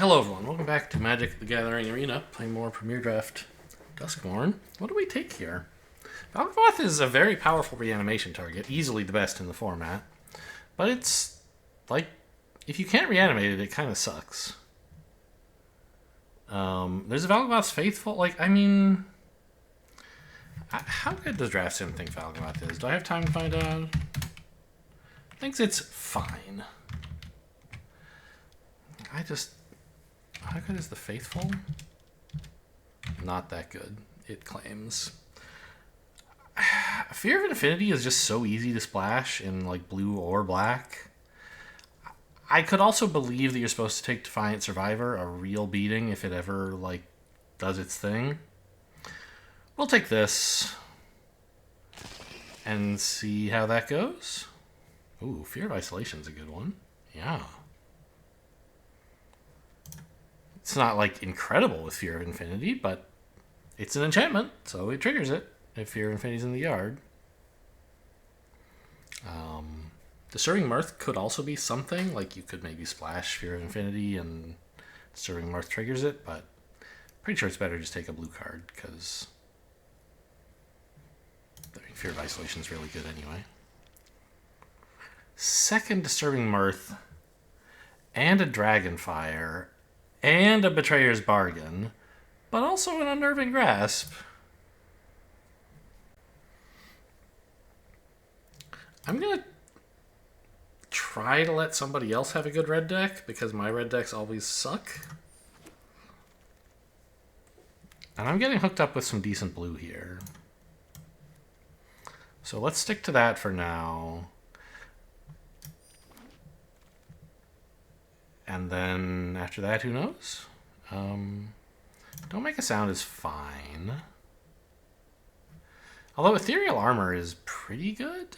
Hello everyone, welcome back to Magic the Gathering Arena, playing more Premier Draft Duskmourn. What do we take here? Valgavoth is a very powerful reanimation target, easily the best in the format. But it's, like, if you can't reanimate it, it kind of sucks. There's a Valgavoth's Faithful, how good does Draft Sim think Valgavoth is? Do I have time to find out? Thinks it's fine. How good is the Faithful? Not that good, it claims. Fear of Infinity is just so easy to splash in like blue or black. I could also believe that you're supposed to take Defiant Survivor a real beating if it ever like does its thing. We'll take this and see how that goes. Ooh, Fear of Isolation's a good one. Yeah. It's not like incredible with Fear of Infinity, but it's an enchantment, so it triggers it if Fear of Infinity's in the yard. Disturbing Mirth could also be something, like you could maybe splash Fear of Infinity and Disturbing Mirth triggers it, but pretty sure it's better to just take a blue card, because Fear of Isolation is really good anyway. Second Disturbing Mirth and a Dragonfire and a Betrayer's Bargain, but also an Unnerving Grasp. I'm going to try to let somebody else have a good red deck, because my red decks always suck. And I'm getting hooked up with some decent blue here. So let's stick to that for now. And then after that, who knows? Don't Make a Sound is fine. Although Ethereal Armor is pretty good.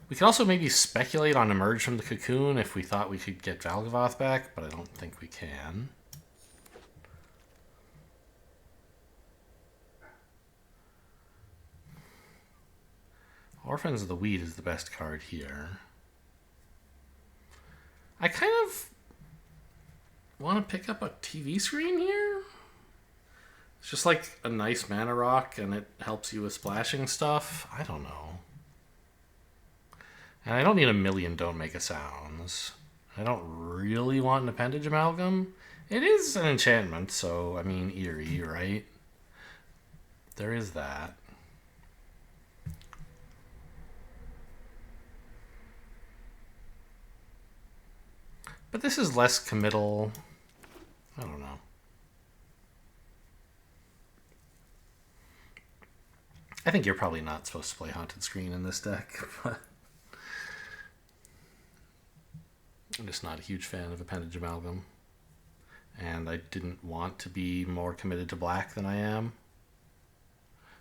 We could also maybe speculate on Emerge from the Cocoon if we thought we could get Valgavoth back, but I don't think we can. Orphans of the Weed is the best card here. I kind of want to pick up a TV screen here. It's just like a nice mana rock and it helps you with splashing stuff. I don't know. And I don't need a million Don't Make a Sounds. I don't really want an Appendage Amalgam. It is an enchantment, so, I mean, eerie, right? There is that. But this is less committal. I don't know. I think you're probably not supposed to play Haunted Screen in this deck, but I'm just not a huge fan of Appendage Amalgam. And I didn't want to be more committed to black than I am.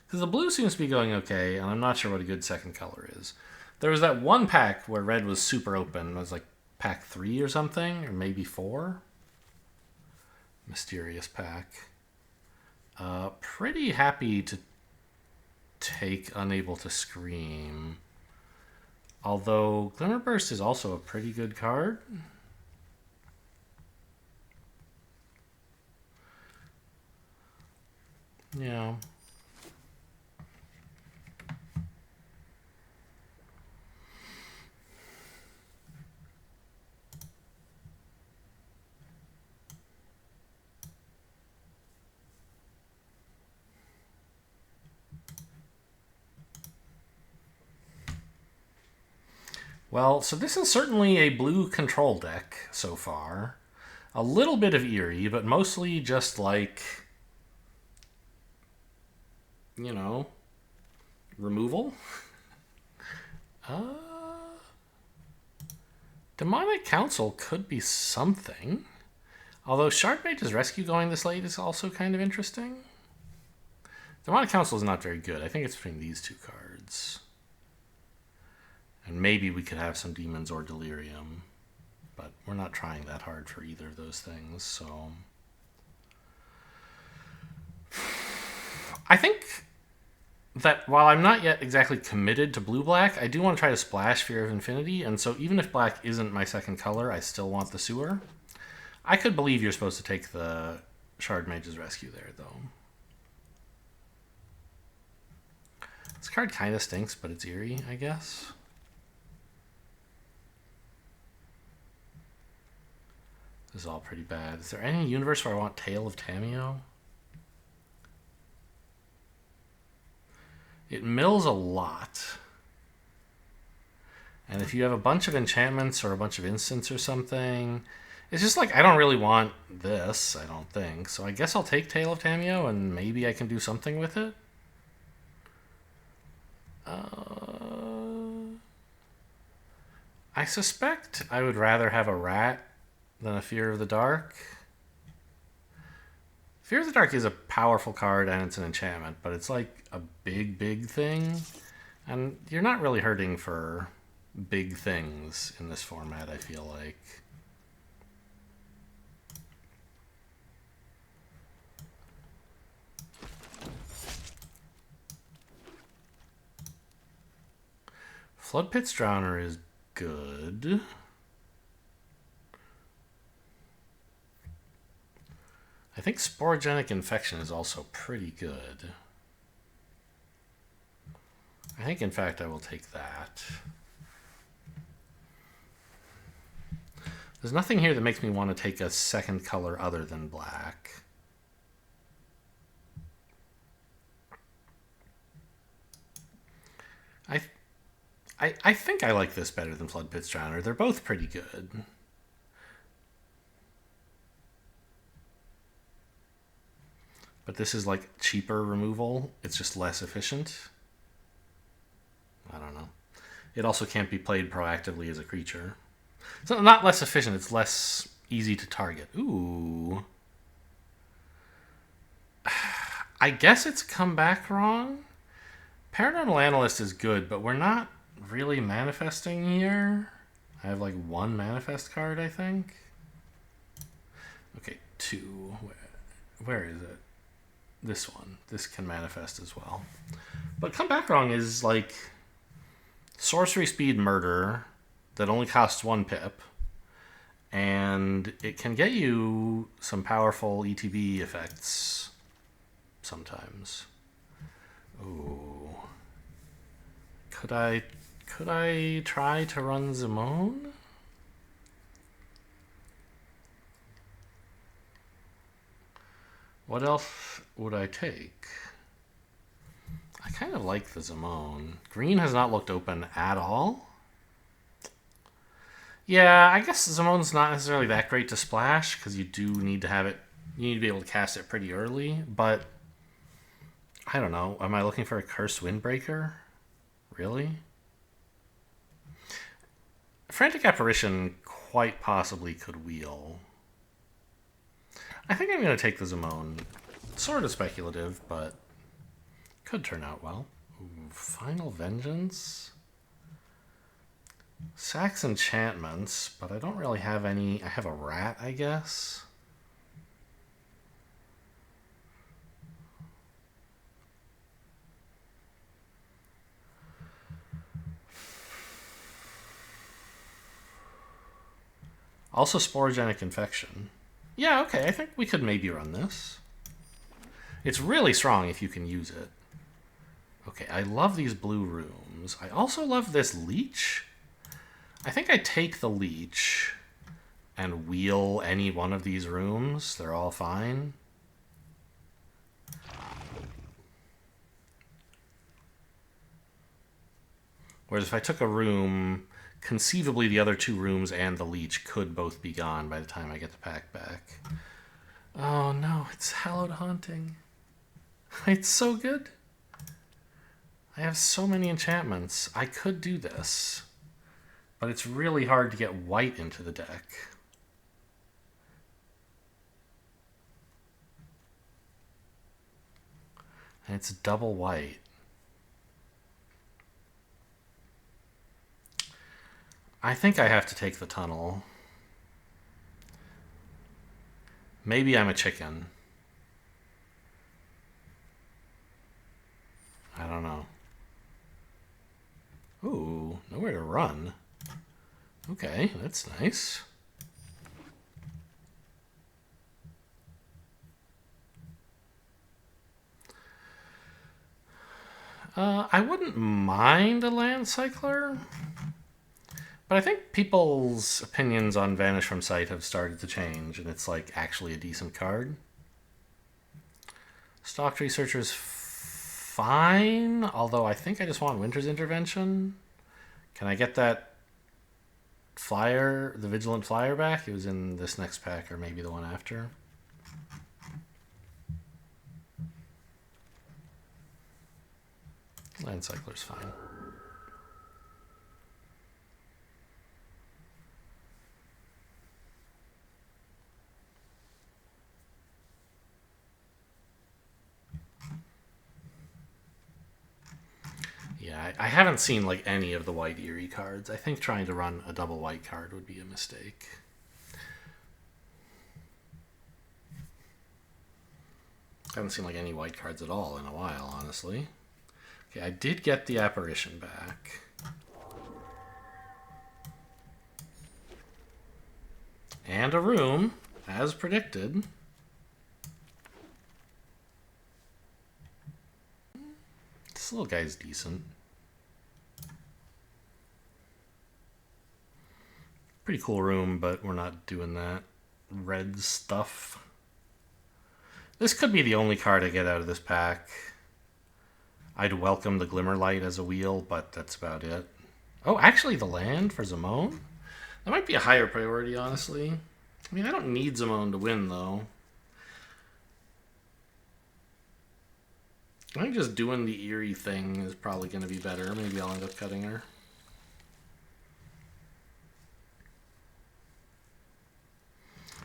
Because the blue seems to be going okay, and I'm not sure what a good second color is. There was that one pack where red was super open. It was like pack 3 or something, or maybe 4. Mysterious pack. Pretty happy to take Unable to Scream. Although Glimmerburst is also a pretty good card. Yeah. Well, so this is certainly a blue control deck so far. A little bit of Eerie, but mostly just like, you know, removal. Demonic Council could be something. Although Shardmage's Rescue going this late is also kind of interesting. Demonic Council is not very good. I think it's between these two cards. And maybe we could have some Demons or Delirium. But we're not trying that hard for either of those things, so I think that while I'm not yet exactly committed to blue-black, I do want to try to splash Fear of Infinity, and so even if black isn't my second color, I still want the sewer. I could believe you're supposed to take the Shard Mage's Rescue there, though. This card kind of stinks, but it's eerie, I guess. This is all pretty bad. Is there any universe where I want Tale of Tameo? It mills a lot. And if you have a bunch of enchantments or a bunch of instants or something, it's just like, I don't really want this, I don't think. So I guess I'll take Tale of Tameo and maybe I can do something with it. I suspect I would rather have a rat than a Fear of the Dark. Fear of the Dark is a powerful card and it's an enchantment, but it's like a big thing. And you're not really hurting for big things in this format, I feel like. Floodpit's Drowner is good. I think Sporogenic Infection is also pretty good. I think, in fact, I will take that. There's nothing here that makes me want to take a second color other than black. I think I like this better than Floodpit's Drowner. They're both pretty good. But this is like cheaper removal. It's just less efficient. I don't know. It also can't be played proactively as a creature. So not less efficient, it's less easy to target. Ooh. I guess it's come back wrong. Paranormal Analyst is good, but we're not really manifesting here. I have like one manifest card, I think. Okay, two. Where is it? This one. This can manifest as well. But come back wrong is like sorcery speed murder that only costs 1 pip. And it can get you some powerful ETB effects sometimes. Ooh. Could I try to run Zimone? What else would I take? I kind of like the Zimone. Green has not looked open at all. Yeah, I guess Zimone's not necessarily that great to splash because you do need to have it. You need to be able to cast it pretty early, but I don't know. Am I looking for a Cursed Windbreaker? Really? Frantic Apparition quite possibly could wheel. I think I'm going to take the Zimone. Sort of speculative, but could turn out well. Ooh, Final Vengeance? Sacks enchantments, but I don't really have any. I have a rat, I guess. Also Sporogenic Infection. Yeah, okay, I think we could maybe run this. It's really strong if you can use it. Okay, I love these blue rooms. I also love this leech. I think I take the leech and wheel any one of these rooms. They're all fine. Whereas if I took a room, conceivably the other 2 rooms and the leech could both be gone by the time I get the pack back. Oh no, it's Hallowed Haunting. It's so good. I have so many enchantments. I could do this. But it's really hard to get white into the deck. And it's double white. I think I have to take the tunnel. Maybe I'm a chicken. I don't know. Ooh, nowhere to run. Okay, that's nice. I wouldn't mind a land cycler, but I think people's opinions on Vanish from Sight have started to change, and it's like actually a decent card. Stalked Researcher's fine, although I think I just want Winter's Intervention. Can I get that flyer, the Vigilant Flyer back? It was in this next pack, or maybe the one after. Land Cycler's fine. Yeah, I haven't seen like any of the white Eerie cards. I think trying to run a double white card would be a mistake. I haven't seen like any white cards at all in a while, honestly. Okay, I did get the Apparition back. And a room, as predicted. This little guy's decent. Pretty cool room, but we're not doing that red stuff. This could be the only card I get out of this pack. I'd welcome the Glimmerlight as a wheel, but that's about it. Oh, actually the land for Zimone? That might be a higher priority, honestly. I mean, I don't need Zimone to win, though. I think just doing the Eerie thing is probably going to be better. Maybe I'll end up cutting her.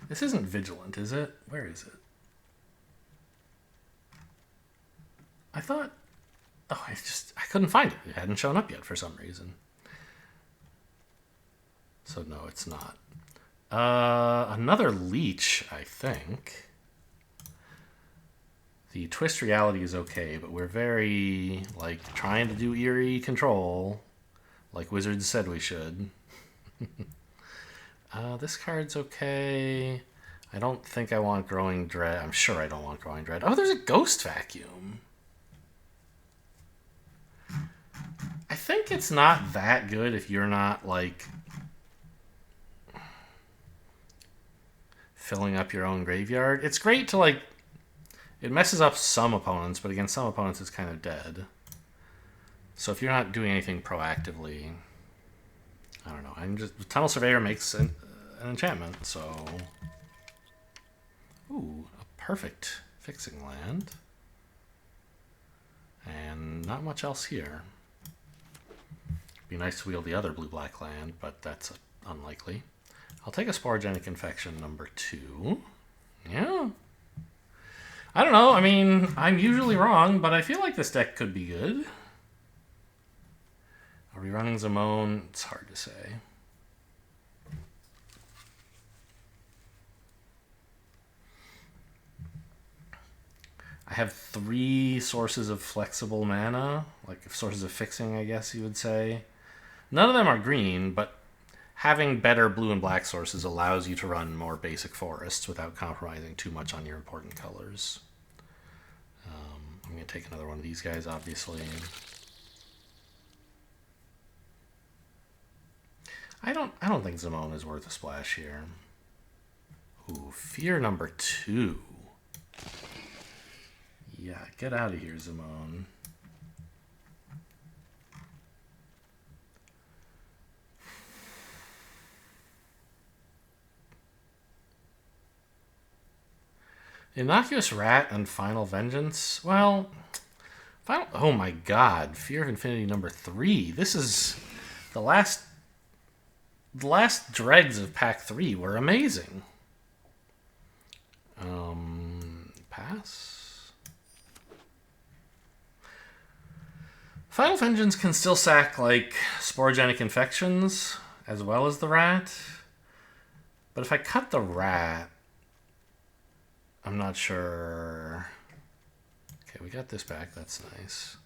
This isn't Vigilant, is it? Where is it? I thought... Oh, I couldn't find it. It hadn't shown up yet for some reason. So no, it's not. Another Leech, I think. The Twist Reality is okay, but we're very, like, trying to do Eerie control, like Wizards said we should. This card's okay. I don't think I want Growing Dread. I'm sure I don't want Growing Dread. Oh, there's a Ghost Vacuum. I think it's not that good if you're not, like, filling up your own graveyard. It's great to, like, it messes up some opponents, but against some opponents it's kind of dead. So if you're not doing anything proactively, I don't know. Tunnel Surveyor makes an enchantment, so... Ooh, a perfect fixing land. And not much else here. Be nice to wield the other blue-black land, but that's unlikely. I'll take a Sporogenic Infection number 2. Yeah. I don't know. I mean, I'm usually wrong, but I feel like this deck could be good. Are we running Zimone? It's hard to say. I have 3 sources of flexible mana, like sources of fixing, I guess you would say. None of them are green, but having better blue and black sources allows you to run more basic forests without compromising too much on your important colors. I'm going to take another one of these guys, obviously. I don't think Zimone is worth a splash here. Ooh, Fear number 2. Yeah, get out of here, Zimone. Innocuous Rat and Final Vengeance? Well, oh my god, Fear of Infinity number 3. This is the last dregs of pack 3 were amazing. Pass. Final Vengeance can still sack like Sporogenic Infections as well as the Rat. But if I cut the Rat, I'm not sure. Okay, we got this back. That's nice.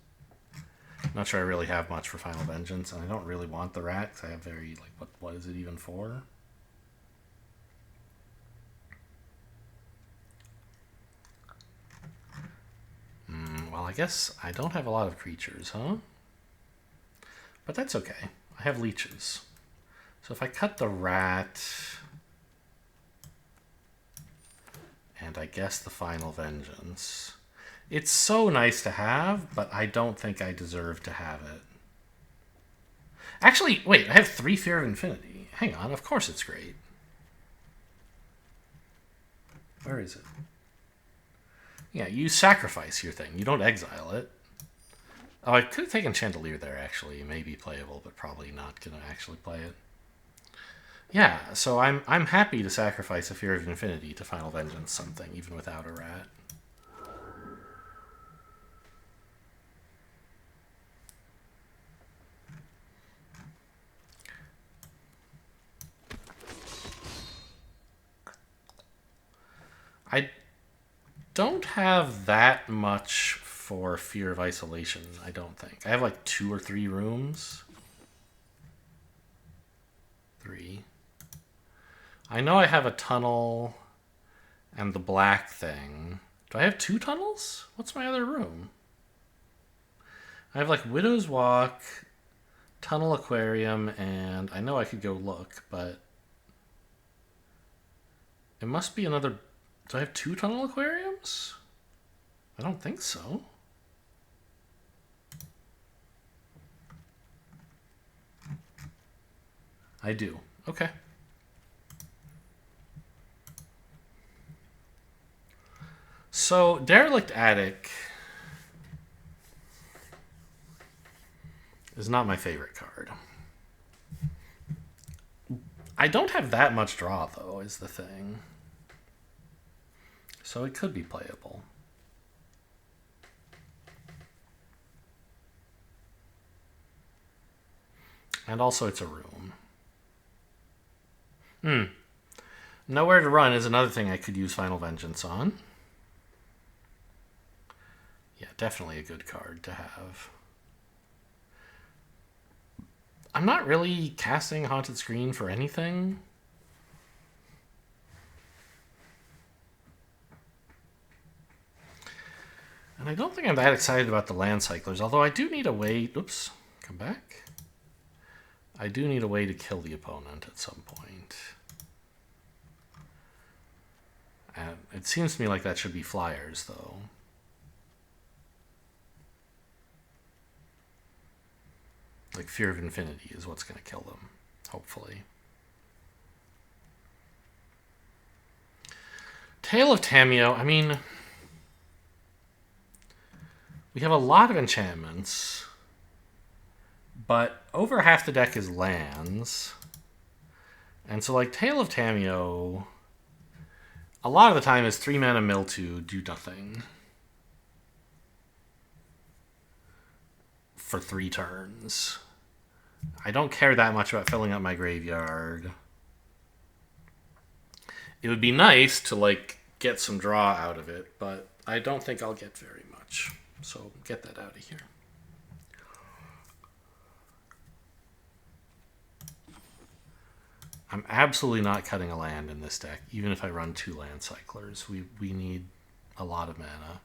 Not sure I really have much for Final Vengeance, and I don't really want the rat, because I have very, like, what is it even for? Well, I guess I don't have a lot of creatures, huh? But that's okay. I have leeches. So if I cut the rat, and I guess the Final Vengeance, it's so nice to have, but I don't think I deserve to have it. Actually, wait, I have 3 Fear of Infinity. Hang on, of course it's great. Where is it? Yeah, you sacrifice your thing. You don't exile it. Oh, I could have taken Chandelier there, actually. It may be playable, but probably not going to actually play it. Yeah, so I'm happy to sacrifice a Fear of Infinity to Final Vengeance something, even without a rat. I don't have that much for Fear of Isolation, I don't think. I have like 2 or 3 rooms. 3. I know I have a tunnel and the black thing. Do I have 2 tunnels? What's my other room? I have like Widow's Walk, Tunnel Aquarium, and I know I could go look, but it must be another... Do I have 2 Tunnel Aquariums? I don't think so. I do. Okay. So, Derelict Attic is not my favorite card. I don't have that much draw, though, is the thing. So it could be playable. And also it's a room. Nowhere to Run is another thing I could use Final Vengeance on. Yeah, definitely a good card to have. I'm not really casting Haunted Screen for anything. And I don't think I'm that excited about the Land Cyclers, although I do need a way... Oops, come back. I do need a way to kill the opponent at some point. And it seems to me like that should be flyers, though. Like Fear of Infinity is what's going to kill them, hopefully. Tale of Tamio, I mean... We have a lot of enchantments, but over half the deck is lands. And so, like, Tale of Tamio, a lot of the time is 3 mana mill to do nothing for 3 turns. I don't care that much about filling up my graveyard. It would be nice to, like, get some draw out of it, but I don't think I'll get very much. So get that out of here. I'm absolutely not cutting a land in this deck, even if I run 2 Land Cyclers. We need a lot of mana.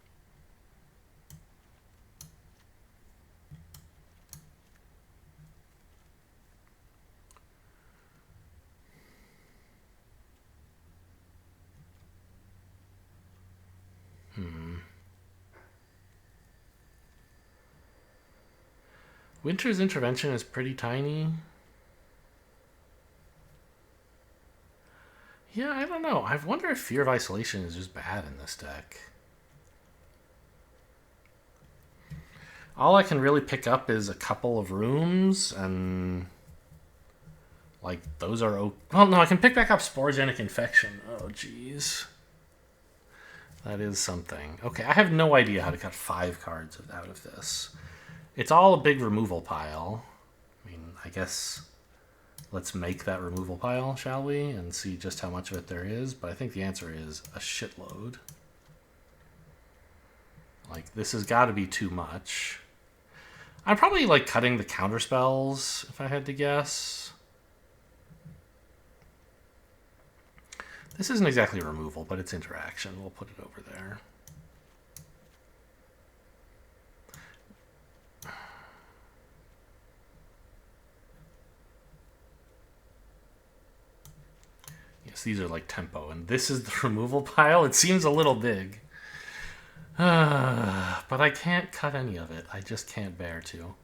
Winter's Intervention is pretty tiny. Yeah, I don't know. I wonder if Fear of Isolation is just bad in this deck. All I can really pick up is a couple of rooms, and... Like, those are... Well, no, I can pick back up Sporogenic Infection. Oh, jeez. That is something. Okay, I have no idea how to cut 5 cards out of this. It's all a big removal pile. I mean, I guess let's make that removal pile, shall we? And see just how much of it there is. But I think the answer is a shitload. Like, this has got to be too much. I'm probably like cutting the counter spells if I had to guess. This isn't exactly removal, but it's interaction. We'll put it over there. Yes, these are like tempo, and this is the removal pile. It seems a little big. But I can't cut any of it. I just can't bear to.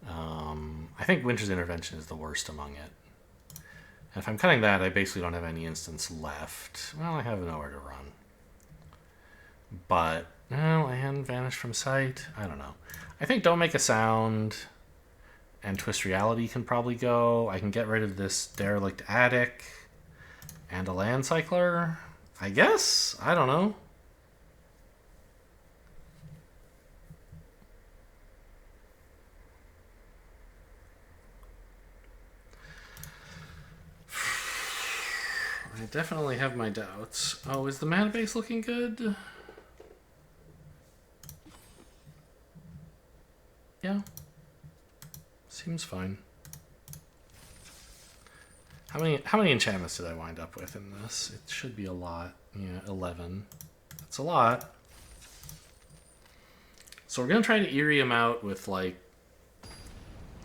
I think Winter's Intervention is the worst among it. And if I'm cutting that, I basically don't have any instance left. Well, I have nowhere to run. But, well, I hadn't vanished from sight. I don't know. I think Don't Make a Sound and Twist Reality can probably go. I can get rid of this Derelict Attic and a Land Cycler. I guess? I don't know. I definitely have my doubts. Oh, is the mana base looking good? Yeah. Seems fine. How many enchantments did I wind up with in this? It should be a lot. Yeah, 11. That's a lot. So we're going to try to eerie him out with, like,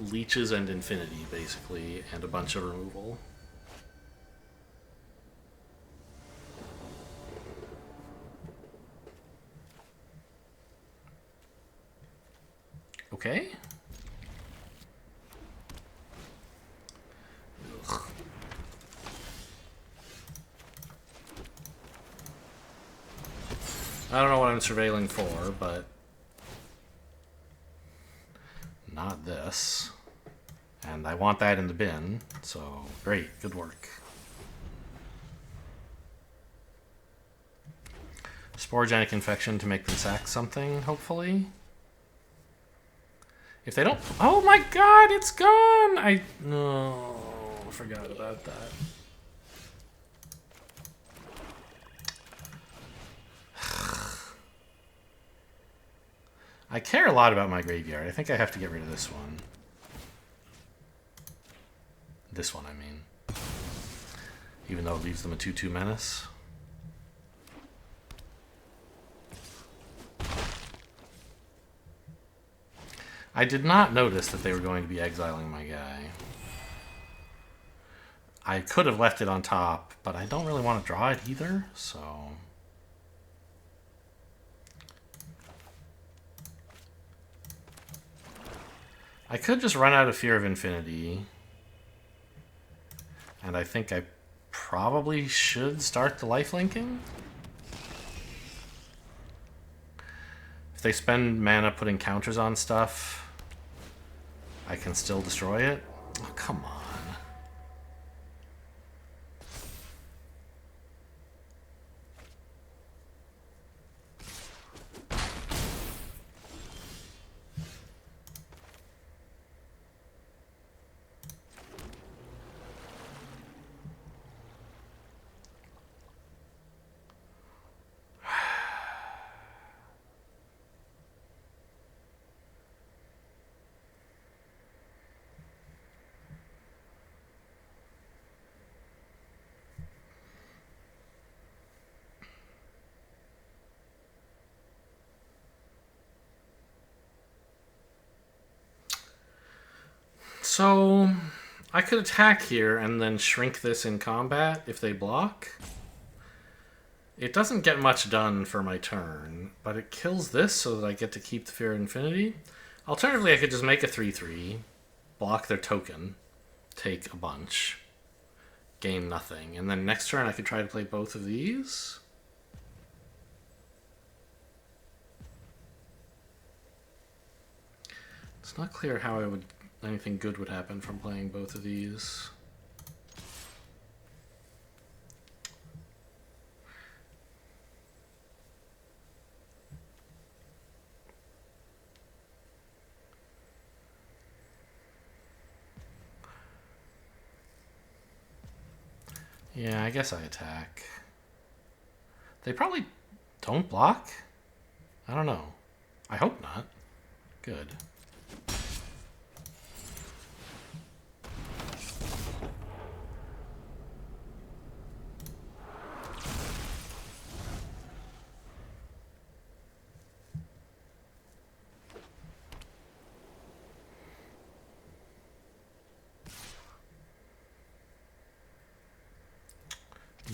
leeches and infinity, basically, and a bunch of removal. Okay. Ugh. I don't know what I'm surveilling for, but not this. And I want that in the bin, so great, good work. Sporogenic Infection to make them sack something, hopefully. If they don't... Oh my god, it's gone! I forgot about that. I care a lot about my graveyard. I think I have to get rid of this one. This one, I mean. Even though it leaves them a 2/2 menace. I did not notice that they were going to be exiling my guy. I could have left it on top, but I don't really want to draw it either, so... I could just run out of Fear of Infinity. And I think I probably should start the lifelinking. If they spend mana putting counters on stuff, I can still destroy it. Oh, come on. So, I could attack here and then shrink this in combat if they block. It doesn't get much done for my turn, but it kills this so that I get to keep the Fear of Infinity. Alternatively, I could just make a 3/3, block their token, take a bunch, gain nothing, and then next turn I could try to play both of these. It's not clear how anything good would happen from playing both of these. Yeah, I guess I attack. They probably don't block? I don't know. I hope not. Good.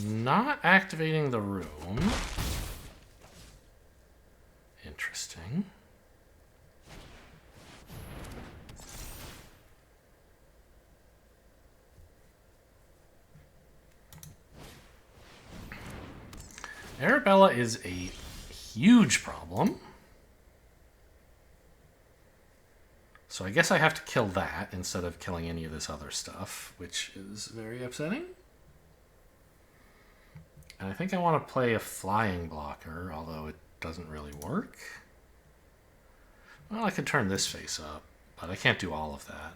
Not activating the room. Interesting. Arabella is a huge problem. So I guess I have to kill that instead of killing any of this other stuff, which is very upsetting. And I think I want to play a flying blocker, although it doesn't really work. Well, I could turn this face up, but I can't do all of that.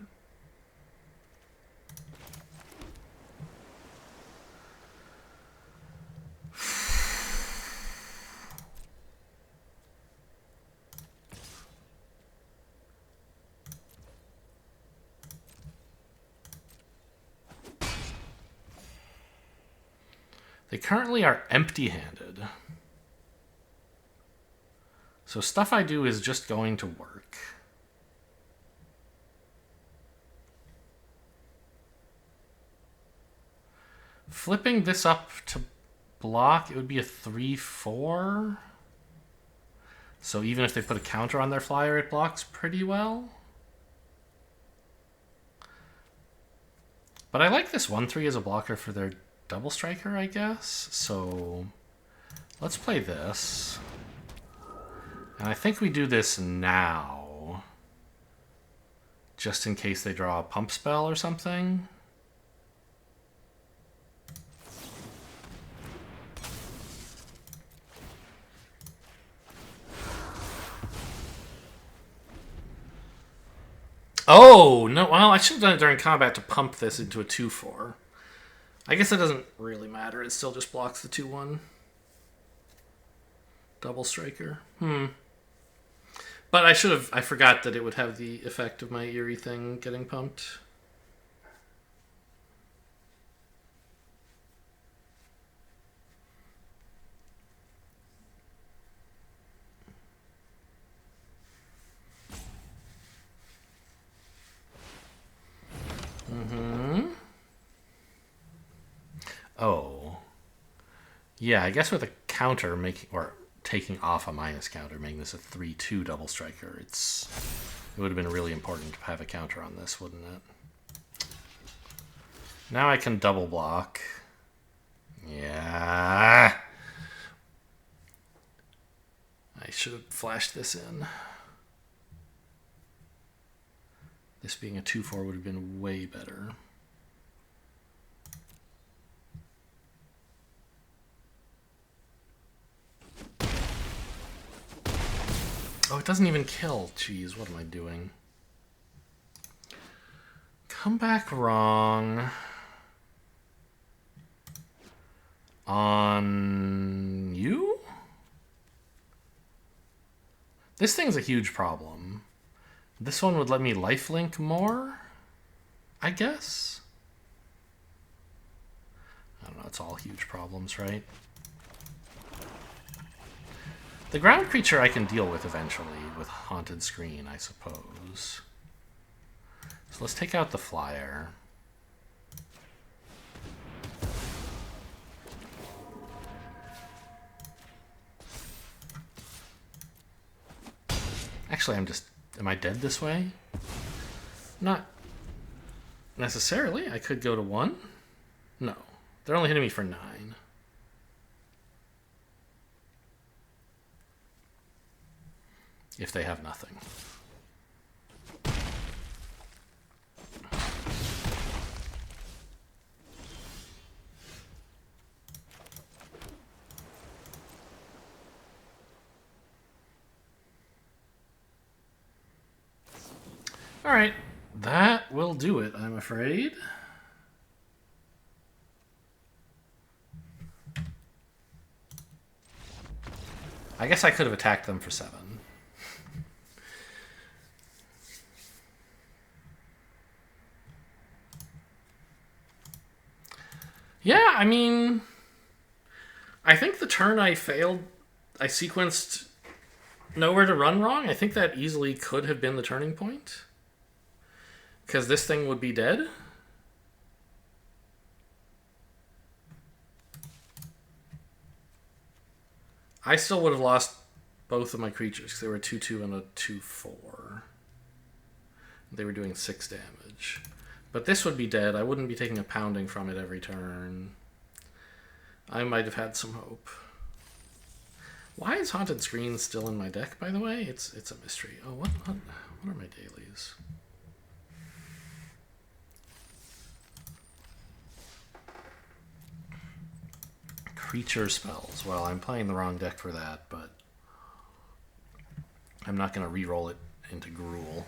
They currently are empty-handed. So stuff I do is just going to work. Flipping this up to block, it would be a 3/4. So even if they put a counter on their flyer, it blocks pretty well. But I like this 1/3 as a blocker for their double striker, I guess. So let's play this. And I think we do this now, just in case they draw a pump spell or something. Oh, no, well, I should have done it during combat to pump this into a 2/4. I guess it doesn't really matter. It still just blocks the 2/1. Double striker. But I forgot that it would have the effect of my eerie thing getting pumped. Oh. Yeah, I guess with a counter taking off a minus counter, making this a 3/2 double striker, it would have been really important to have a counter on this, wouldn't it? Now I can double block. Yeah. I should have flashed this in. This being a 2/4 would have been way better. Oh, it doesn't even kill. Jeez, what am I doing? Come back wrong. On you? This thing's a huge problem. This one would let me lifelink more, I guess? I don't know, it's all huge problems, right? The ground creature I can deal with eventually with Haunted Screen, I suppose. So let's take out the flyer. Actually, am I dead this way? Not necessarily. I could go to 1. No, they're only hitting me for 9. If they have nothing. All right, that will do it, I'm afraid. I guess I could have attacked them for 7. Yeah, I mean, I think the turn I sequenced nowhere to run wrong. I think that easily could have been the turning point. Because this thing would be dead. I still would have lost both of my creatures because they were a 2/2 and a 2/4. They were doing 6 damage. But this would be dead. I wouldn't be taking a pounding from it every turn. I might have had some hope. Why is Haunted Screen still in my deck, by the way? It's a mystery. Oh, what are my dailies? Creature spells. Well, I'm playing the wrong deck for that, but I'm not going to re-roll it into Gruul.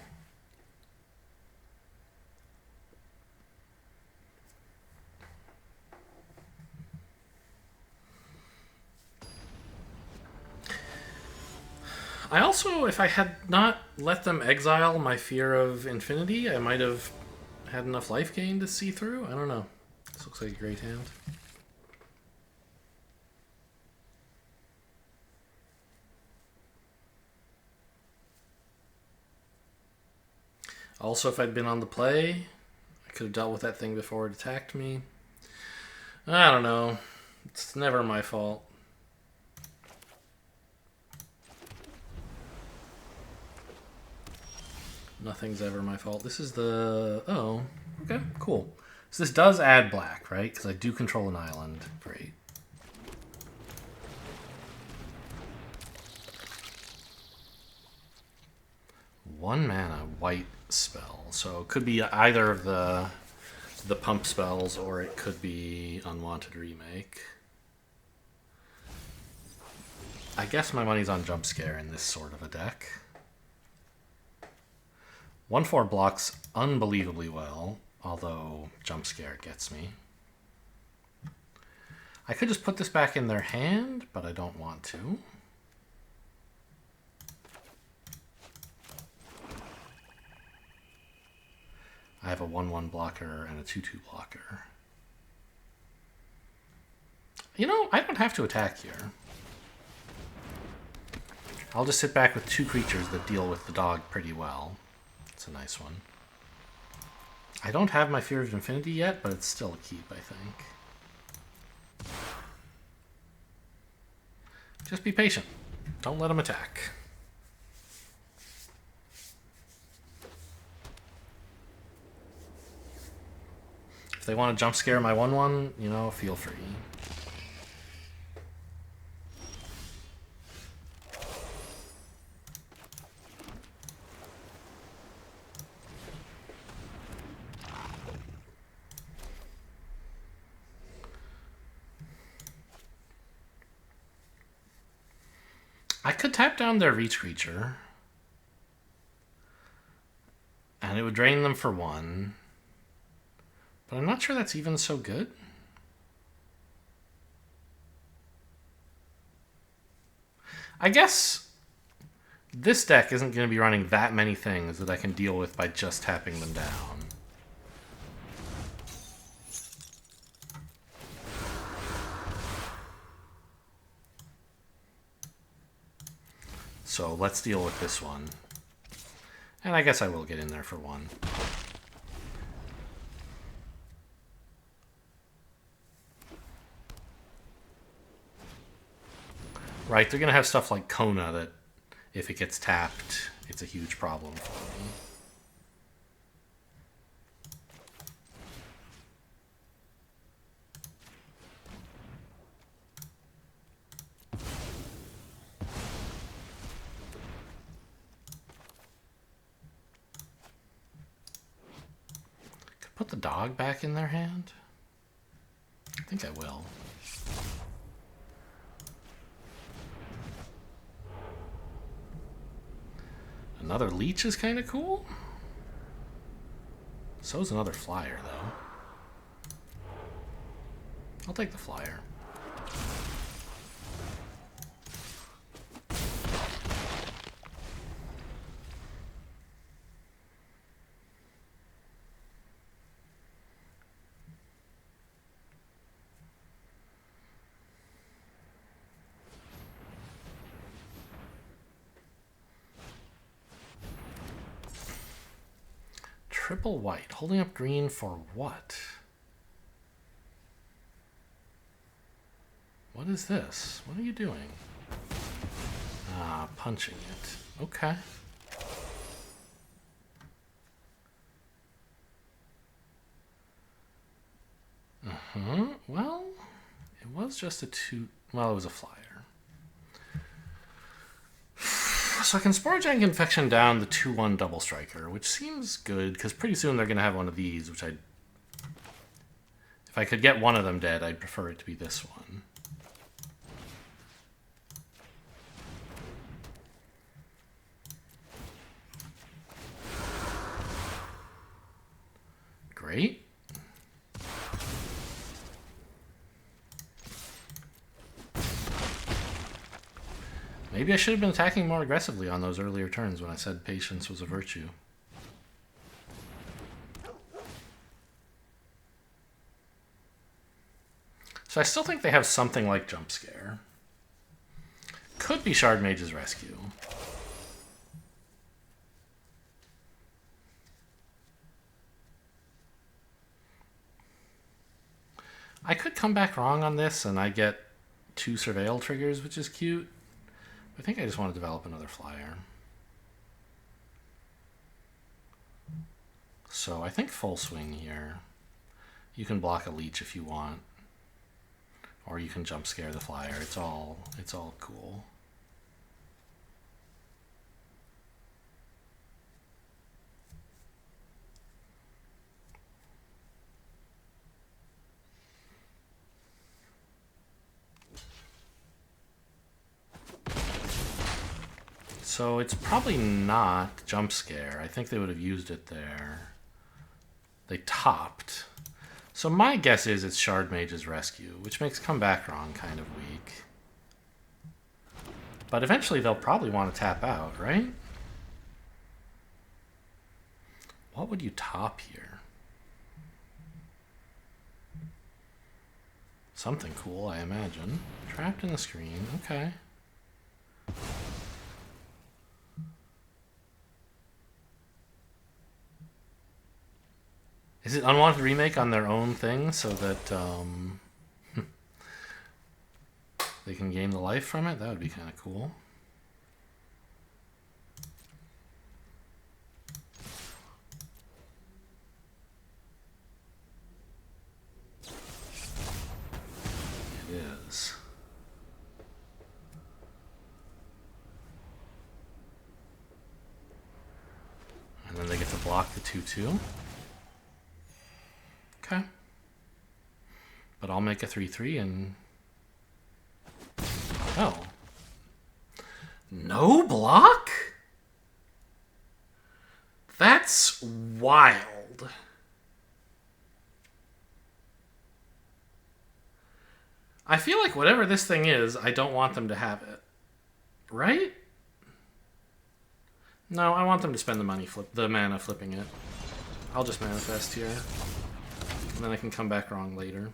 I also, if I had not let them exile my Fear of Infinity, I might have had enough life gain to see through. I don't know. This looks like a great hand. Also, if I'd been on the play, I could have dealt with that thing before it attacked me. I don't know. It's never my fault. Nothing's ever my fault. This is the... Oh, okay, cool. So this does add black, right? Because I do control an island. Great. One mana white spell. So it could be either of the pump spells, or it could be Unwanted Remake. I guess my money's on Jump Scare in this sort of a deck. 1/4 blocks unbelievably well, although Jump Scare gets me. I could just put this back in their hand, but I don't want to. I have a 1/1 blocker and a 2/2 blocker. You know, I don't have to attack here. I'll just sit back with 2 creatures that deal with the dog pretty well. It's a nice one. I don't have my Fear of Infinity yet, but it's still a keep, I think. Just be patient. Don't let them attack. If they want to jump scare my 1/1, you know, feel free. I could tap down their reach creature, and it would drain them for 1. But I'm not sure that's even so good. I guess this deck isn't going to be running that many things that I can deal with by just tapping them down. So let's deal with this one. And I guess I will get in there for 1. Right, they're going to have stuff like Kona that, if it gets tapped, it's a huge problem for me. Could put the dog back in their hand? I think I will. Another leech is kind of cool. So is another flyer, though. I'll take the flyer. Triple white. Holding up green for what? What is this? What are you doing? Ah, punching it. Okay. Well, it was just a 2... Well, it was a flyer. So I can Spore-Jank Infection down the 2-1 Double Striker, which seems good, because pretty soon they're going to have one of these, which I'd... If I could get one of them dead, I'd prefer it to be this one. Great. Maybe I should have been attacking more aggressively on those earlier turns when I said patience was a virtue. So I still think they have something like Jump Scare. Could be Shard Mage's Rescue. I could come back wrong on this and I get 2 Surveil triggers, which is cute. I think I just want to develop another flyer. So I think full swing here. You can block a leech if you want. Or you can jump scare the flyer. It's all cool. So it's probably not jump scare. I think they would have used it there. They topped. So my guess is it's Shard Mage's Rescue, which makes come back wrong kind of weak. But eventually they'll probably want to tap out, right? What would you top here? Something cool, I imagine. Trapped in the screen, okay. Is it Unwanted Remake on their own thing so that they can gain the life from it? That would be kind of cool. It is. And then they get to block the 2/2. Okay. But I'll make a 3/3 and... Oh. No block? That's wild. I feel like whatever this thing is, I don't want them to have it. Right? No, I want them to spend the mana flipping it. I'll just manifest here. And then I can come back wrong later.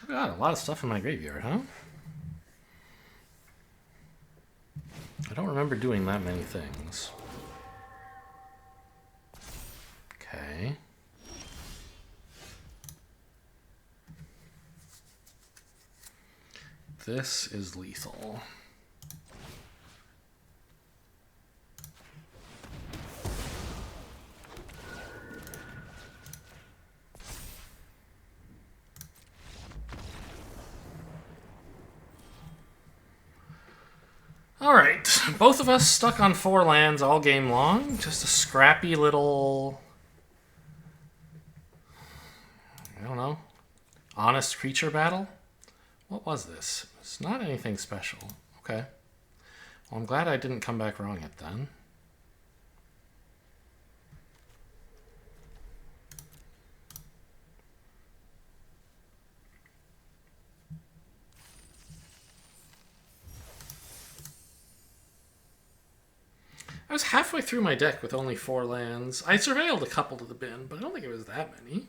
I've got a lot of stuff in my graveyard, huh? I don't remember doing that many things. Okay. This is lethal. All right, both of us stuck on 4 lands all game long. Just a scrappy little, I don't know, honest creature battle. What was this? It's not anything special. Okay. Well, I'm glad I didn't come back wrong it then. I was halfway through my deck with only 4 lands. I surveilled a couple to the bin, but I don't think it was that many.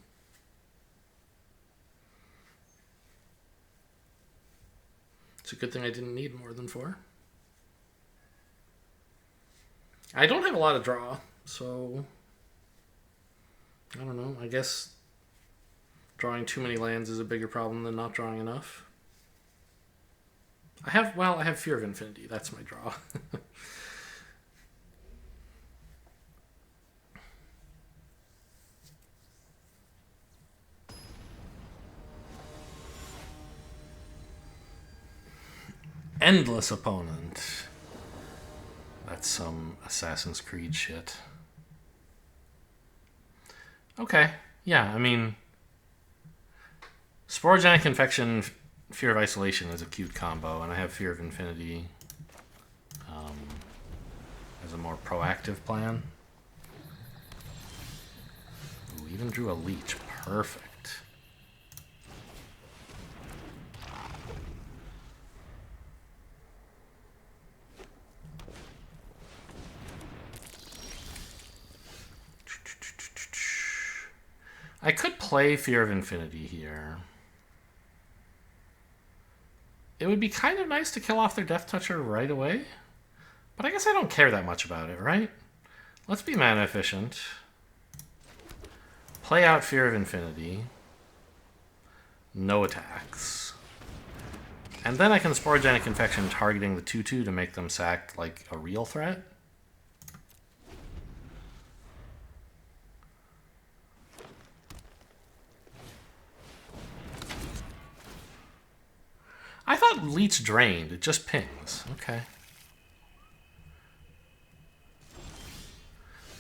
So a good thing I didn't need more than 4. I don't have a lot of draw, so I don't know. I guess drawing too many lands is a bigger problem than not drawing enough. I have Fear of Infinity. That's my draw. Endless Opponent. That's some Assassin's Creed shit. Okay. Yeah, I mean, Sporogenic Infection, Fear of Isolation is a cute combo, and I have Fear of Infinity as a more proactive plan. Ooh, even drew a Leech. Perfect. I could play Fear of Infinity here. It would be kind of nice to kill off their Death Toucher right away, but I guess I don't care that much about it, right? Let's be mana efficient. Play out Fear of Infinity. No attacks. And then I can Sporogenic Infection targeting the 2/2 to make them sack like a real threat. I thought Leech drained. It just pings. Okay.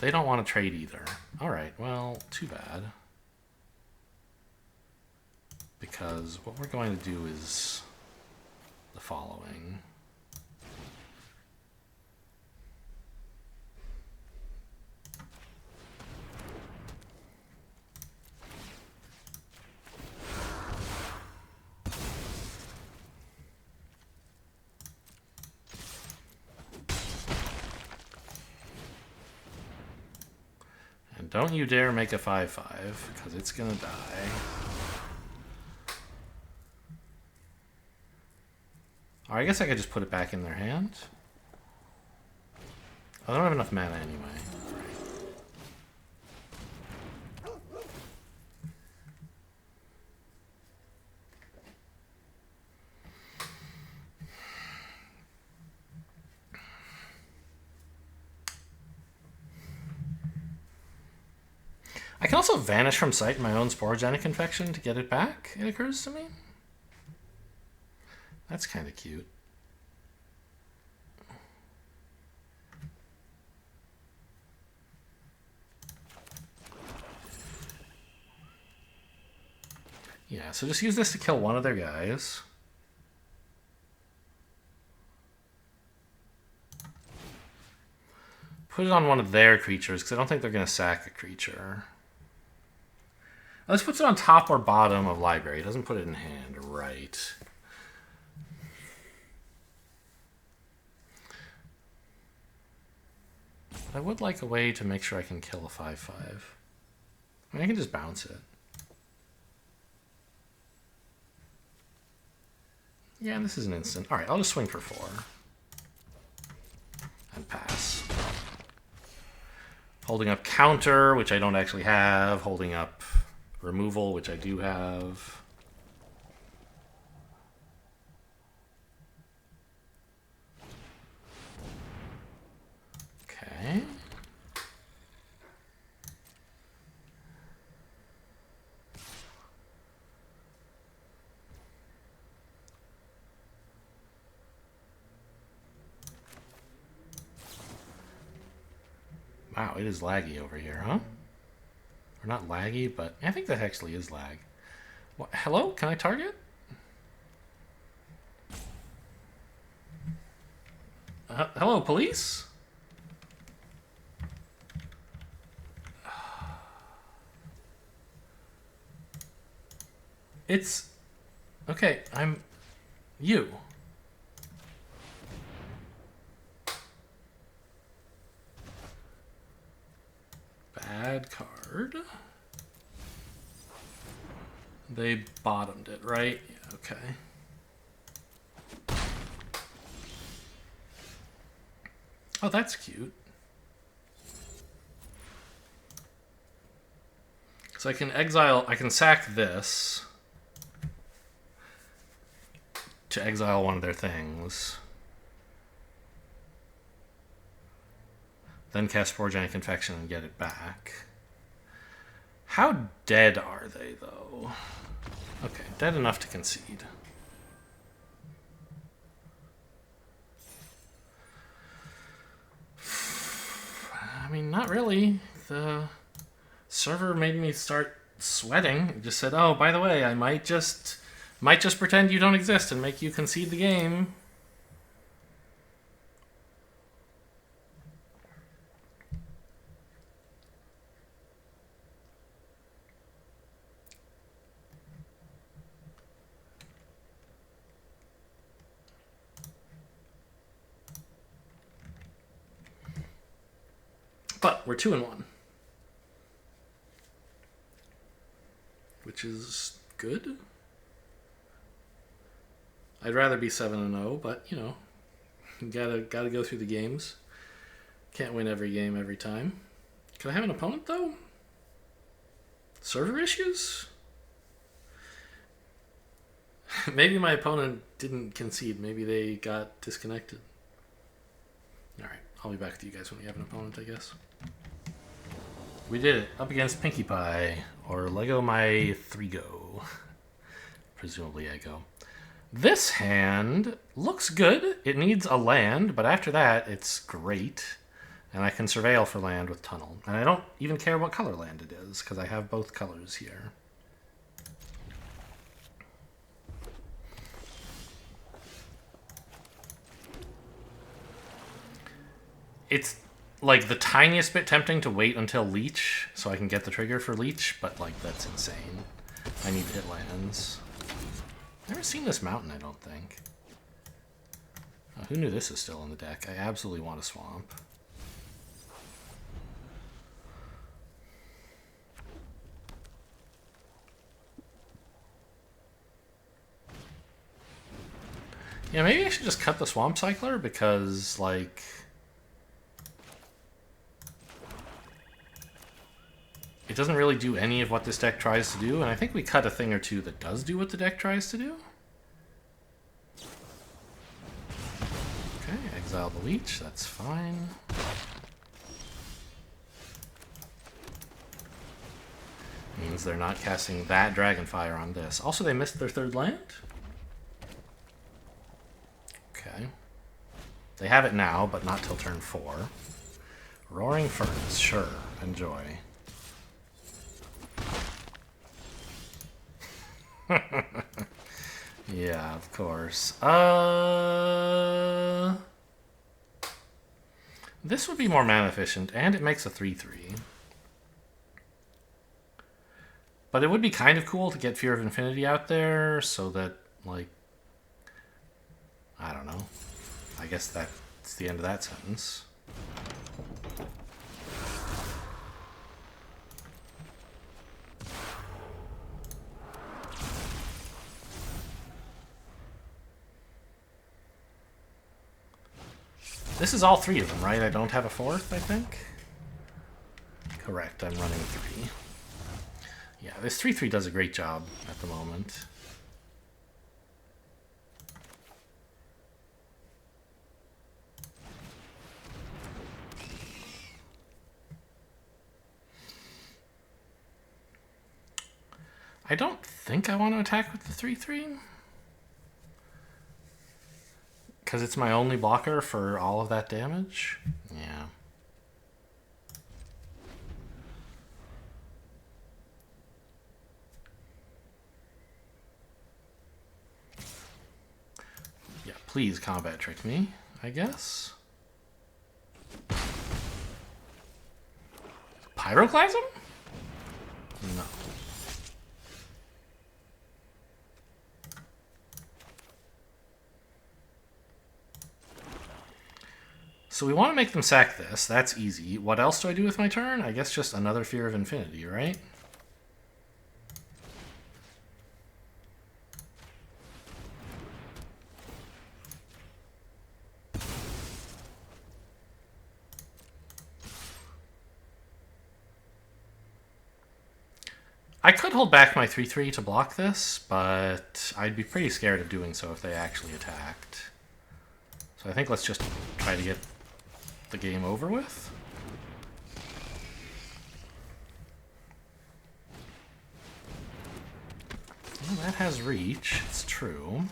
They don't want to trade either. Alright, well, too bad. Because what we're going to do is the following. Don't you dare make a 5/5, because it's going to die. Or I guess I could just put it back in their hand. Oh, I don't have enough mana anyway. I can also vanish from sight my own Sporogenic Infection to get it back, it occurs to me. That's kind of cute. Yeah, so just use this to kill one of their guys. Put it on one of their creatures, because I don't think they're going to sack a creature. This puts it on top or bottom of library. It doesn't put it in hand. Right. But I would like a way to make sure I can kill a 5/5. I mean, I can just bounce it. Yeah, this is an instant. Alright, I'll just swing for 4. And pass. Holding up counter, which I don't actually have. Holding up removal, which I do have. Okay. Wow, it is laggy over here, huh? Or not laggy, but I think that actually is lag. What, hello? Can I target? Hello, police? It's... Okay, I'm... You. Bad card. They bottomed it, right? Yeah, okay. Oh, that's cute. So I can sack this to exile one of their things. Then cast Sporogenic Infection and get it back. How dead are they, though? Okay, dead enough to concede. I mean, not really. The server made me start sweating. It just said, oh, by the way, I might just pretend you don't exist and make you concede the game. But we're 2-1. Which is good. I'd rather be 7-0, but you know, gotta go through the games. Can't win every game every time. Can I have an opponent though? Server issues? Maybe my opponent didn't concede. Maybe they got disconnected. Alright, I'll be back with you guys when we have an opponent, I guess. We did it. Up against Pinkie Pie, or Lego My 3-Go. Presumably Ego. This hand looks good. It needs a land, but after that, it's great. And I can surveil for land with Tunnel. And I don't even care what color land it is, because I have both colors here. It's like the tiniest bit tempting to wait until Leech so I can get the trigger for Leech, but like that's insane. I need to hit lands. Never seen this mountain, I don't think. Oh, who knew this is still in the deck? I absolutely want a swamp. Yeah, maybe I should just cut the Swamp Cycler because, like, it doesn't really do any of what this deck tries to do, and I think we cut a thing or two that does do what the deck tries to do. Okay, exile the Leech, that's fine. Means they're not casting that Dragonfire on this. Also, they missed their third land? Okay. They have it now, but not till turn 4. Roaring Furnace, sure, enjoy. Yeah, of course. This would be more mana efficient, and it makes a 3/3. But it would be kind of cool to get Fear of Infinity out there so that, like, I don't know. I guess that's the end of that sentence. This is all 3 of them, right? I don't have a 4th, I think? Correct, I'm running 3. Yeah, this 3/3 does a great job at the moment. I don't think I want to attack with the 3/3. Because it's my only blocker for all of that damage? Yeah. Yeah, please combat trick me, I guess. Pyroclasm? No. So we want to make them sack this. That's easy. What else do I do with my turn? I guess just another Fear of Infinity, right? I could hold back my 3/3 to block this, but I'd be pretty scared of doing so if they actually attacked. So I think let's just try to get the game over with. Well, that has reach, it's true.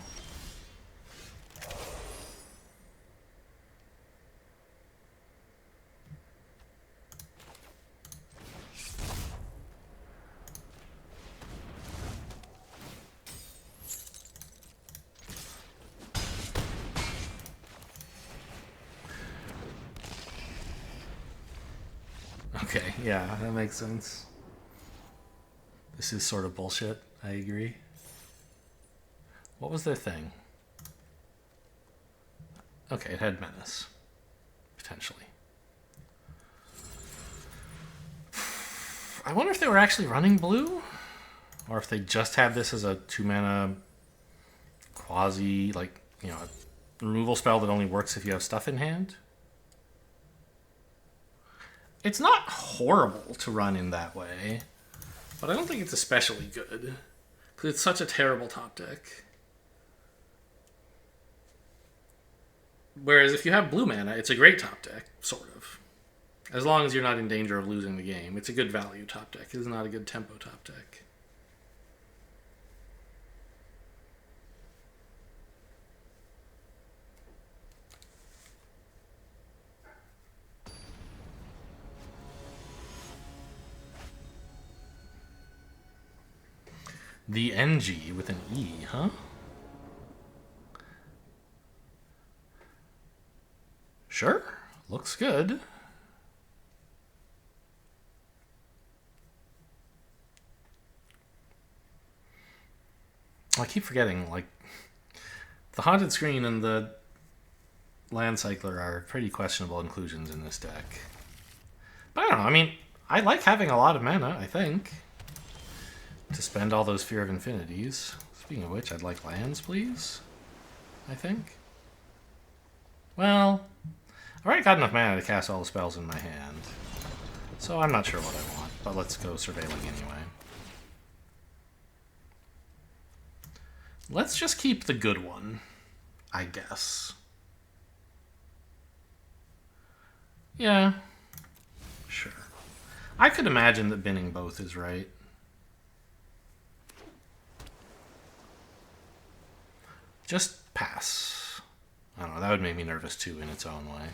Okay, yeah, that makes sense. This is sort of bullshit, I agree. What was their thing? Okay, it had menace. Potentially. I wonder if they were actually running blue? Or if they just have this as a 2-mana quasi, like, you know, a removal spell that only works if you have stuff in hand? It's not horrible to run in that way, but I don't think it's especially good, because it's such a terrible top deck. Whereas if you have blue mana, it's a great top deck, sort of. As long as you're not in danger of losing the game. It's a good value top deck. It is not a good tempo top deck. The NG with an E, huh? Sure, looks good. I keep forgetting, like, the Haunted Screen and the Land Cycler are pretty questionable inclusions in this deck. But I don't know, I mean, I like having a lot of mana, I think, to spend all those Fear of Infinities. Speaking of which, I'd like lands, please, I think. Well, I've already got enough mana to cast all the spells in my hand, so I'm not sure what I want, but let's go Surveilling anyway. Let's just keep the good one, I guess. Yeah, sure. I could imagine that binning both is right. Just pass. I don't know, that would make me nervous too in its own way.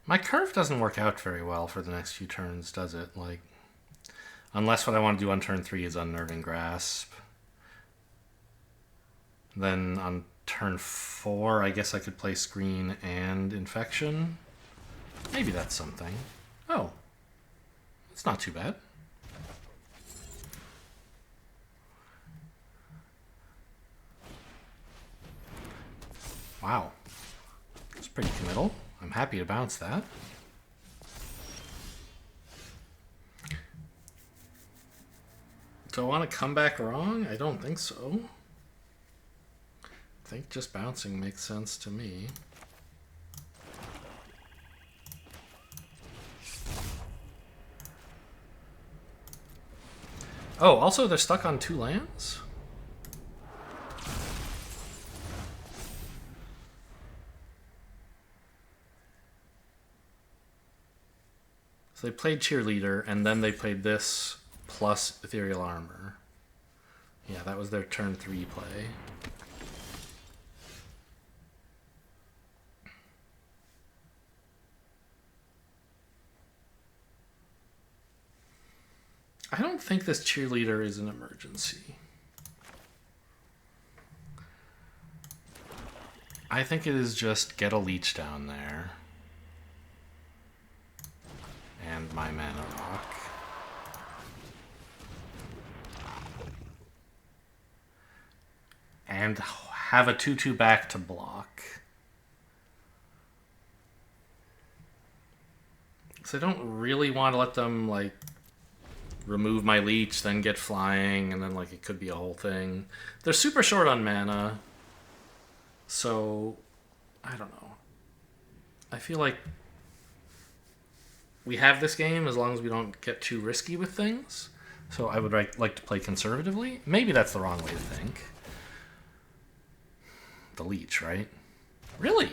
My curve doesn't work out very well for the next few turns, does it? Like, unless what I want to do on turn 3 is Unnerving Grasp. Then on turn 4, I guess I could play Screen and Infection. Maybe that's something. Oh, it's not too bad. Wow, that's pretty committal. I'm happy to bounce that. Do I want to come back wrong? I don't think so. I think just bouncing makes sense to me. Oh, also they're stuck on 2 lands? So they played Cheerleader, and then they played this plus Ethereal Armor. Yeah, that was their turn 3 play. I don't think this Cheerleader is an emergency. I think it is just get a leech down there. And my mana rock. And have a 2/2 back to block. Because I don't really want to let them, like, remove my leech, then get flying, and then, like, it could be a whole thing. They're super short on mana. So, I don't know. I feel like we have this game as long as we don't get too risky with things. So I would like to play conservatively. Maybe that's the wrong way to think. The leech, right? Really?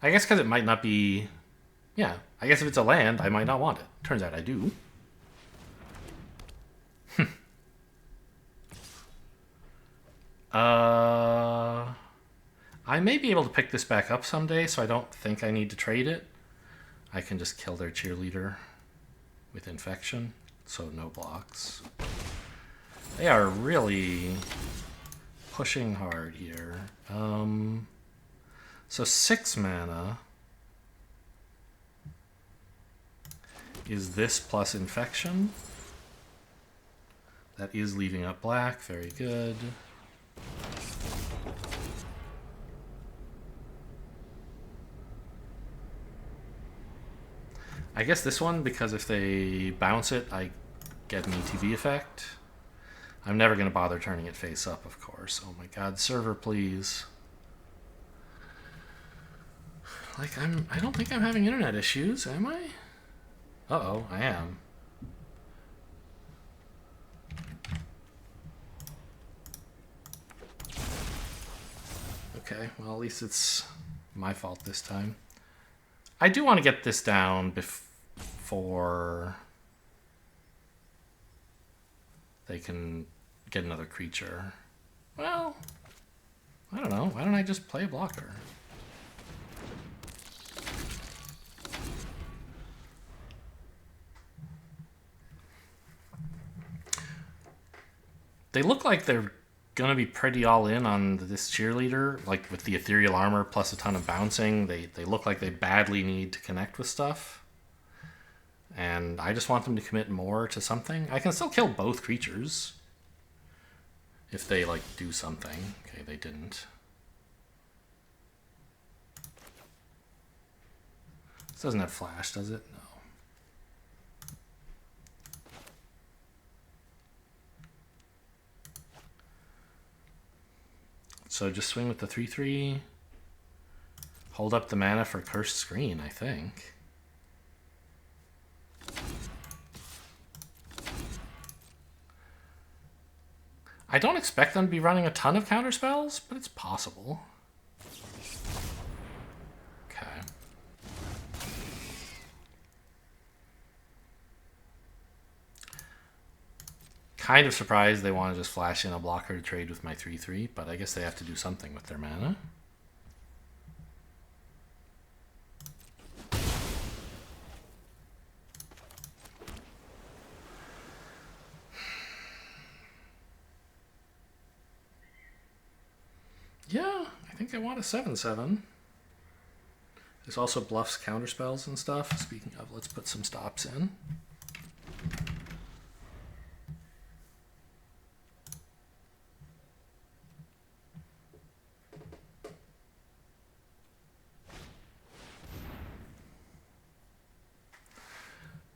I guess because it might not be... Yeah, I guess if it's a land, I might not want it. Turns out I do. I may be able to pick this back up someday, so I don't think I need to trade it. I can just kill their cheerleader with infection, so no blocks. They are really pushing hard here. So 6 mana is this plus infection. That is leaving up black, very good. I guess this one, because if they bounce it, I get an ETB effect. I'm never going to bother turning it face up, of course. Oh my god, server, please. Like, I don't think I'm having internet issues, am I? Uh-oh, I am. Okay, well, at least it's my fault this time. I do want to get this down before they can get another creature. Well, I don't know. Why don't I just play a blocker? They look like they're gonna be pretty all in on this cheerleader, like with the ethereal armor plus a ton of bouncing. They look like they badly need to connect with stuff, and I just want them to commit more to something. I can still kill both creatures if they like do something. Okay, they didn't. This doesn't have flash, does it? No. So just swing with the 3/3. Hold up the mana for Cursed Screen, I think. I don't expect them to be running a ton of counter spells, but it's possible. Okay. Kind of surprised they want to just flash in a blocker to trade with my 3/3, but I guess they have to do something with their mana. Yeah, I think I want a 7/7. This also bluffs counterspells and stuff. Speaking of, let's put some stops in.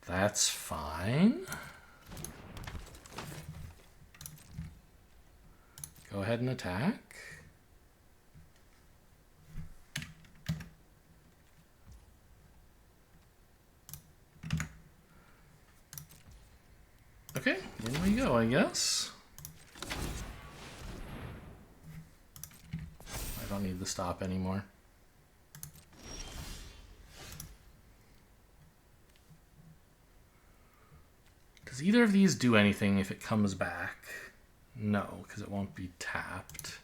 That's fine. Go ahead and attack. Okay, in we go, I guess. I don't need the stop anymore. Does either of these do anything if it comes back? No, because it won't be tapped.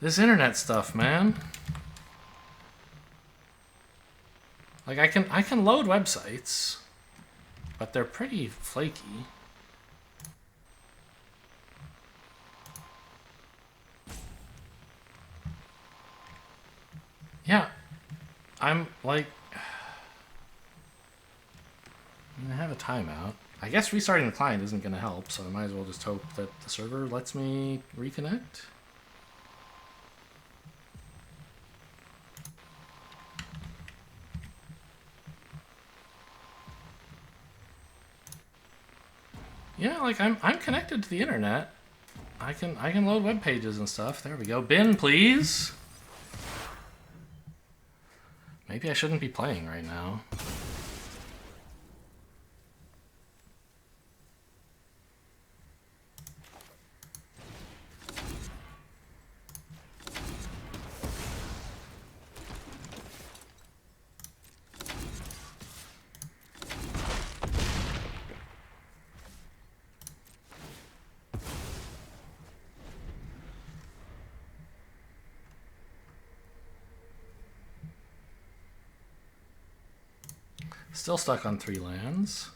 This internet stuff, man. Like I can load websites, but they're pretty flaky. I'm like... I have a timeout. I guess restarting the client isn't going to help, so I might as well just hope that the server lets me reconnect. Yeah, like I'm connected to the internet. I can load web pages and stuff. There we go. Bin, please. Maybe I shouldn't be playing right now. Still stuck on 3 lands.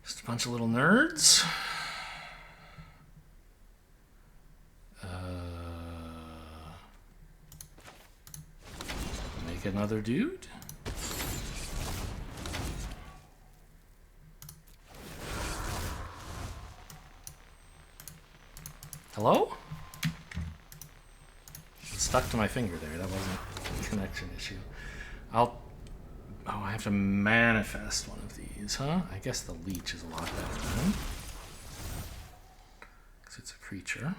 Just a bunch of little nerds. Make another dude. Hello? Stuck to my finger there. That wasn't a connection issue. Oh, I have to manifest one of these, huh? I guess the leech is a lot better then. Because it's a creature.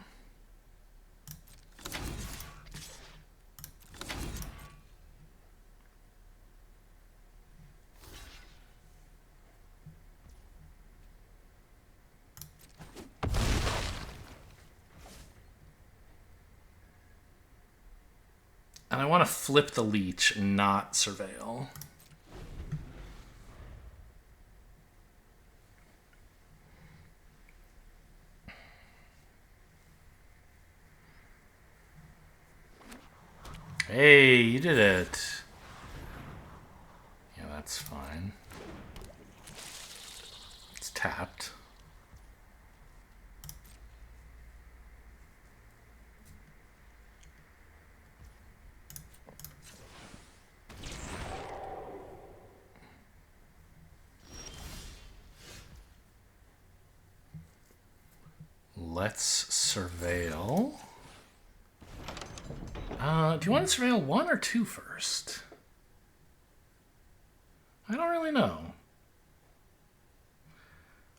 And I want to flip the leech, not surveil. Hey, you did it. Yeah, that's fine. It's tapped. Let's surveil. Do you want to surveil 1 or 2 first? I don't really know.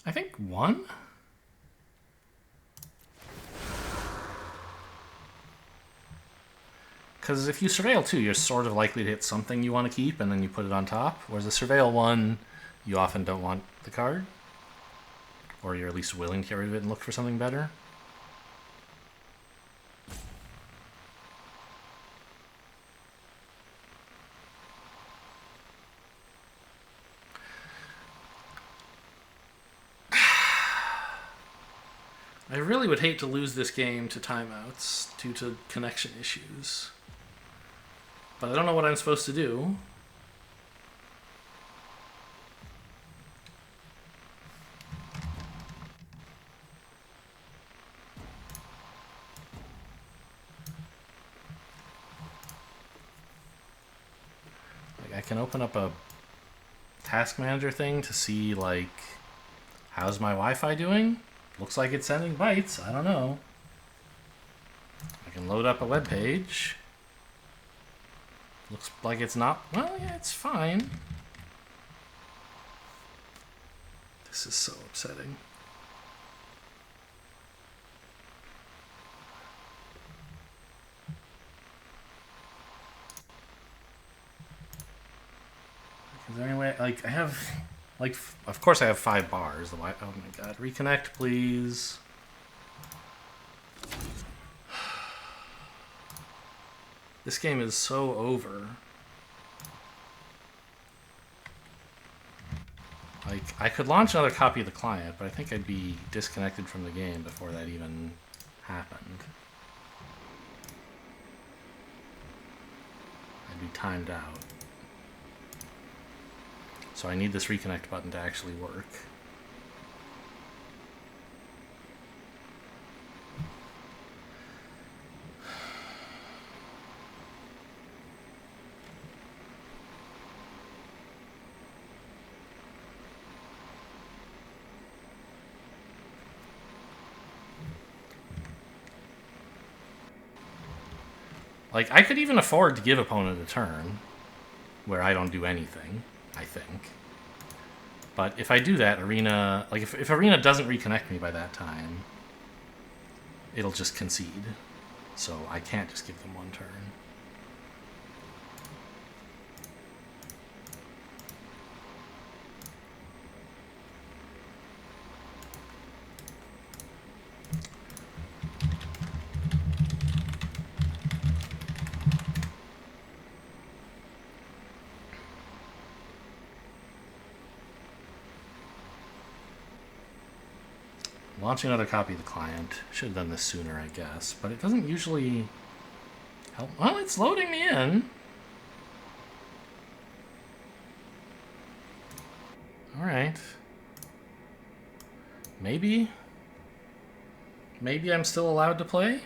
I think 1? Because if you surveil 2, you're sort of likely to hit something you want to keep, and then you put it on top. Whereas a surveil 1, you often don't want the card. Or you're at least willing to get rid of it and look for something better. I really would hate to lose this game to timeouts due to connection issues. But I don't know what I'm supposed to do. Like, I can open up a task manager thing to see, like, how's my Wi-Fi doing? Looks like it's sending bytes. I don't know. I can load up a web page. Looks like it's not... Well, yeah, it's fine. This is so upsetting. Is there any way... Like, I have... Like, of course I have 5 bars. Oh my god. Reconnect, please. This game is so over. Like, I could launch another copy of the client, but I think I'd be disconnected from the game before that even happened. I'd be timed out. So I need this reconnect button to actually work. Like, I could even afford to give opponent a turn where I don't do anything, I think. But if I do that, Arena... Like, if Arena doesn't reconnect me by that time, it'll just concede. So I can't just give them one turn. Launching another copy of the client. Should have done this sooner, I guess. But it doesn't usually help. Well, it's loading me in. Alright. Maybe I'm still allowed to play?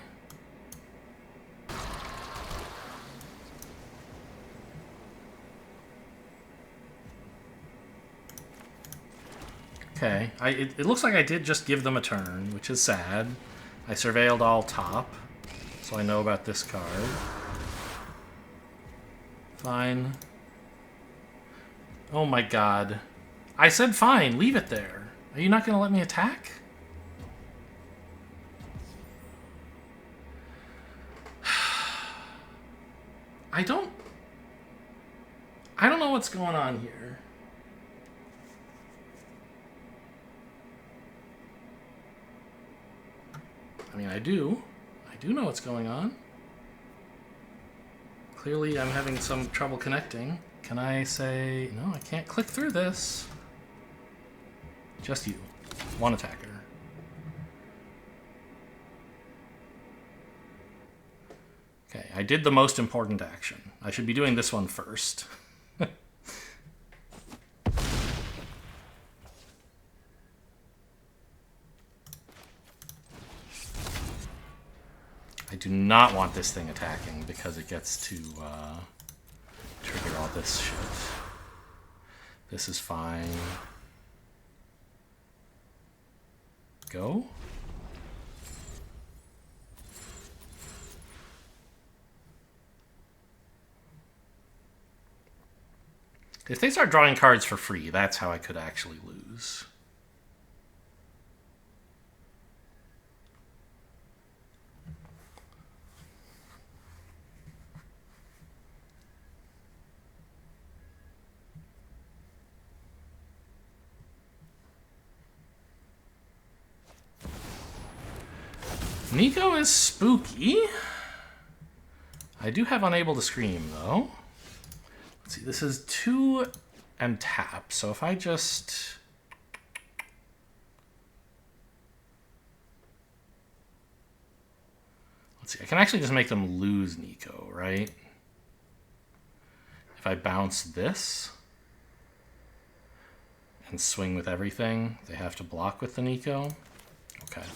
Okay, it looks like I did just give them a turn, which is sad. I surveilled all top, so I know about this card. Fine. Oh my god. I said fine, leave it there. Are you not going to let me attack? I don't know what's going on here. I mean, I do know what's going on. Clearly, I'm having some trouble connecting. Can I say... No, I can't click through this. Just you. One attacker. Okay, I did the most important action. I should be doing this one first. I do not want this thing attacking because it gets to trigger all this shit. This is fine. Go. If they start drawing cards for free, that's how I could actually lose. Nico is spooky. I do have Unable to Scream, though. Let's see, this is 2 and tap, so if I just... Let's see, I can actually just make them lose Nico, right? If I bounce this and swing with everything, they have to block with the Nico. Okay.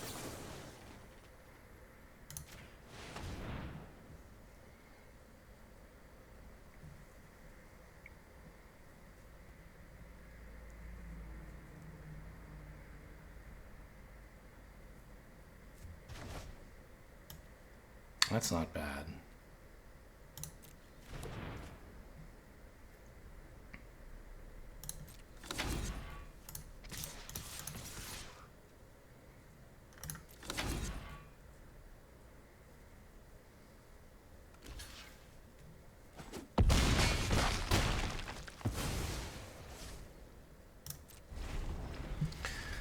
That's not bad.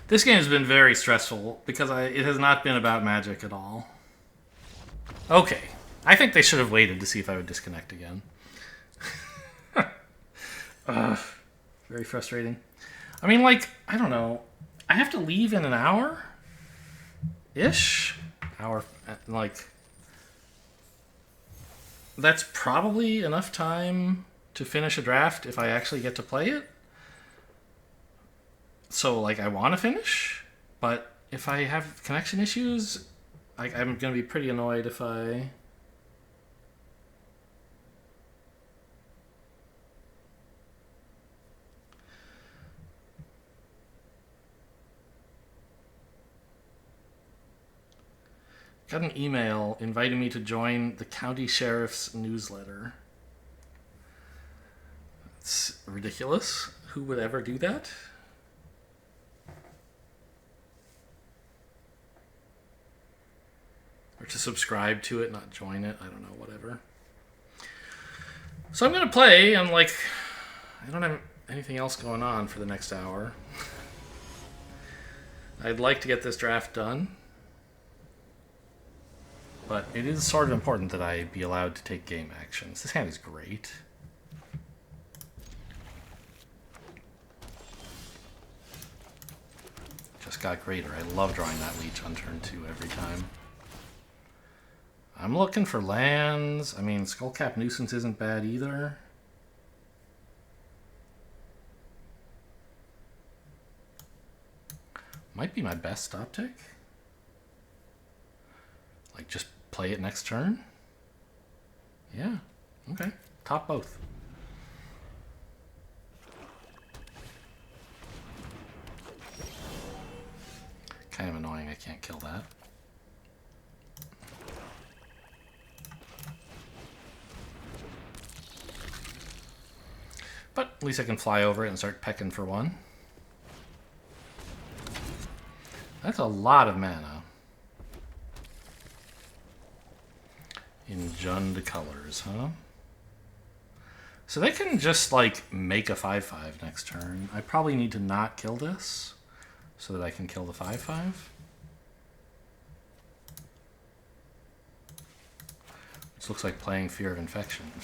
This game has been very stressful because it has not been about Magic at all. Okay. I think they should have waited to see if I would disconnect again. Very frustrating. I mean, like, I don't know. I have to leave in an hour-ish? Hour, like... That's probably enough time to finish a draft if I actually get to play it. So, like, I want to finish, but if I have connection issues... I'm going to be pretty annoyed if I... Got an email inviting me to join the county sheriff's newsletter. It's ridiculous. Who would ever do that? Or to subscribe to it, not join it. I don't know, whatever. So I'm going to play. I'm like, I don't have anything else going on for the next hour. I'd like to get this draft done. But it is sort of important that I be allowed to take game actions. This hand is great. Just got greater. I love drawing that leech on turn 2 every time. I'm looking for lands. I mean, Skullcap Nuisance isn't bad either. Might be my best optic. Like, just play it next turn? Yeah, okay. Top both. Kind of annoying I can't kill that. But at least I can fly over it and start pecking for 1. That's a lot of mana. In Jund colors, huh? So they can just, like, make a 5/5 next turn. I probably need to not kill this so that I can kill the 5/5. This looks like playing Fear of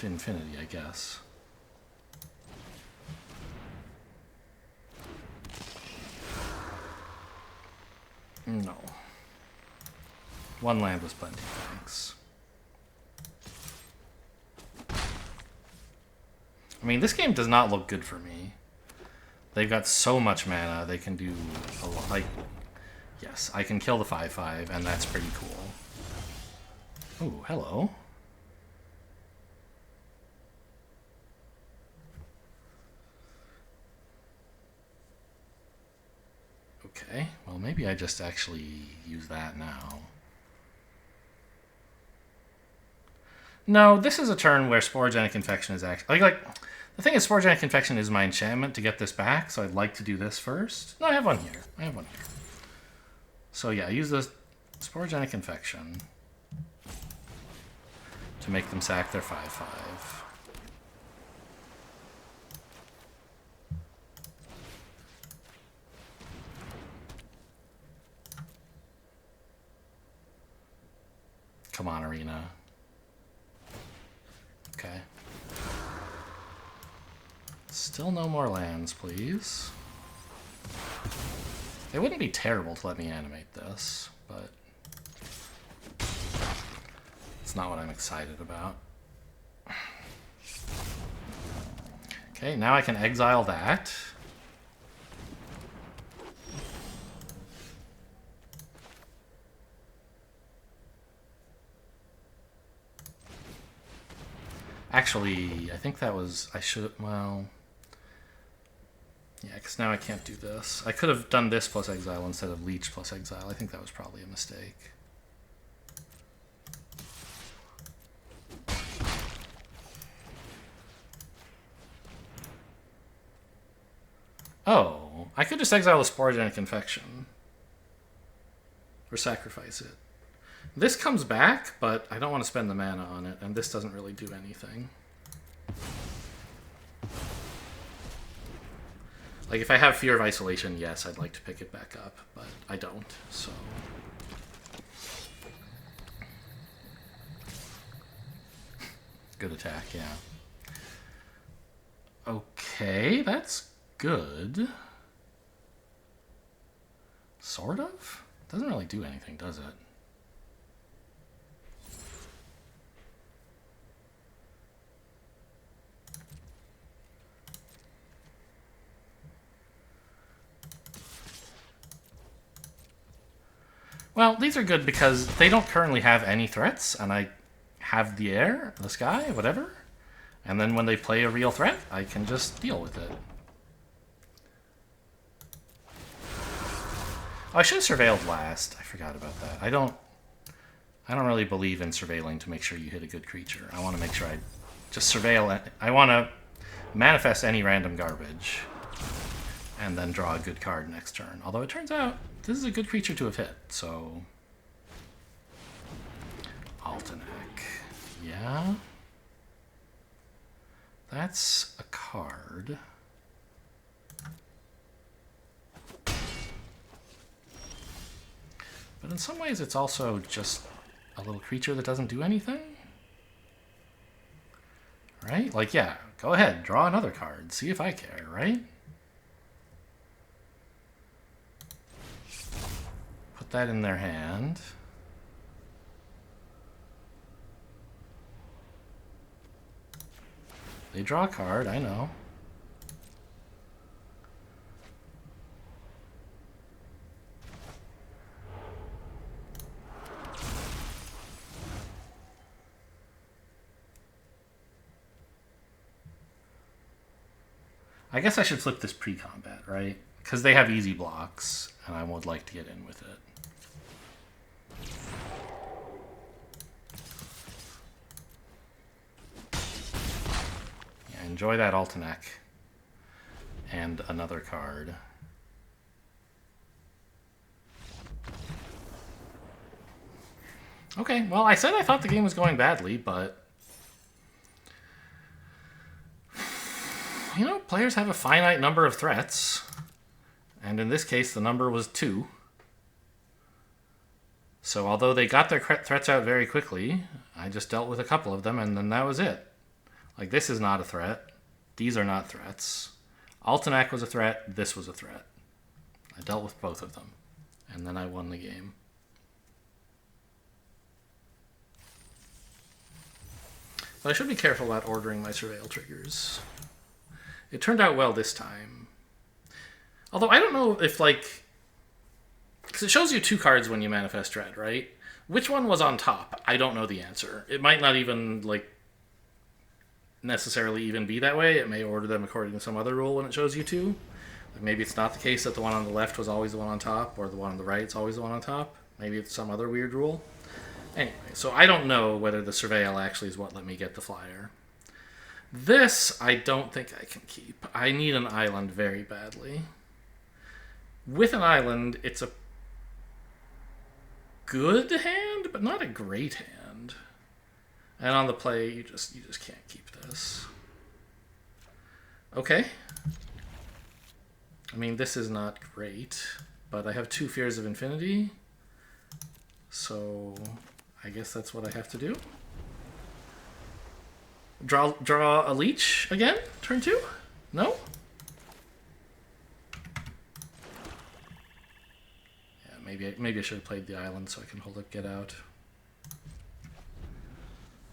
Infinity, I guess. No. 1 land was plenty, thanks. I mean, this game does not look good for me. They've got so much mana, they can do a lot. Like, yes, I can kill the 5/5, and that's pretty cool. Oh, hello. Okay, well, maybe I just actually use that now. No, this is a turn where Sporogenic Infection is actually... Like, the thing is, Sporogenic Infection is my enchantment to get this back, so I'd like to do this first. No, I have one here. I have one here. So yeah, I use the Sporogenic Infection to make them sack their 5/5. Come on, Arena. Okay. Still no more lands, please. It wouldn't be terrible to let me animate this, but it's not what I'm excited about. Okay, now I can exile that. Actually, I think that was... I should... Well... Yeah, because now I can't do this. I could have done this plus exile instead of leech plus exile. I think that was probably a mistake. Oh, I could just exile a Sporogenic Infection. Or sacrifice it. This comes back, but I don't want to spend the mana on it, and this doesn't really do anything. Like, if I have Fear of Isolation, yes, I'd like to pick it back up, but I don't, so... Good attack, yeah. Okay, that's good. Sort of? Doesn't really do anything, does it? Well, these are good because they don't currently have any threats, and I have the air, the sky, whatever. And then when they play a real threat, I can just deal with it. Oh, I should have surveilled last. I forgot about that. I don't I don't really believe in surveilling to make sure you hit a good creature. I want to make sure I just surveil it. I want to manifest any random garbage and then draw a good card next turn. Although it turns out this is a good creature to have hit, so... Altenac. Yeah? That's a card. But in some ways it's also just a little creature that doesn't do anything. Right? Like, yeah, go ahead, draw another card. See if I care, right? Put that in their hand. They draw a card, I know. I guess I should flip this pre-combat, right? Because they have easy blocks, and I would like to get in with it. Yeah, enjoy that Altenac. And another card. Okay, well, I said I thought the game was going badly, but... You know, players have a finite number of threats. And in this case, the number was 2. So although they got their threats out very quickly, I just dealt with a couple of them, and then that was it. Like, this is not a threat. These are not threats. Altenac was a threat. This was a threat. I dealt with both of them. And then I won the game. But I should be careful about ordering my surveil triggers. It turned out well this time. Although I don't know if, like... Because it shows you 2 cards when you manifest Dread, right? Which one was on top? I don't know the answer. It might not even, like, necessarily even be that way. It may order them according to some other rule when it shows you 2. Like maybe it's not the case that the one on the left was always the one on top, or the one on the right is always the one on top. Maybe it's some other weird rule. Anyway, so I don't know whether the surveil actually is what let me get the flyer. This, I don't think I can keep. I need an island very badly. With an island, it's a good hand, but not a great hand. And on the play, you just can't keep this. Okay. I mean, this is not great, but I have 2 Fears of Infinity, so I guess that's what I have to do. Draw a leech again? Turn 2? No? Yeah, maybe I should have played the island so I can hold up Get Out.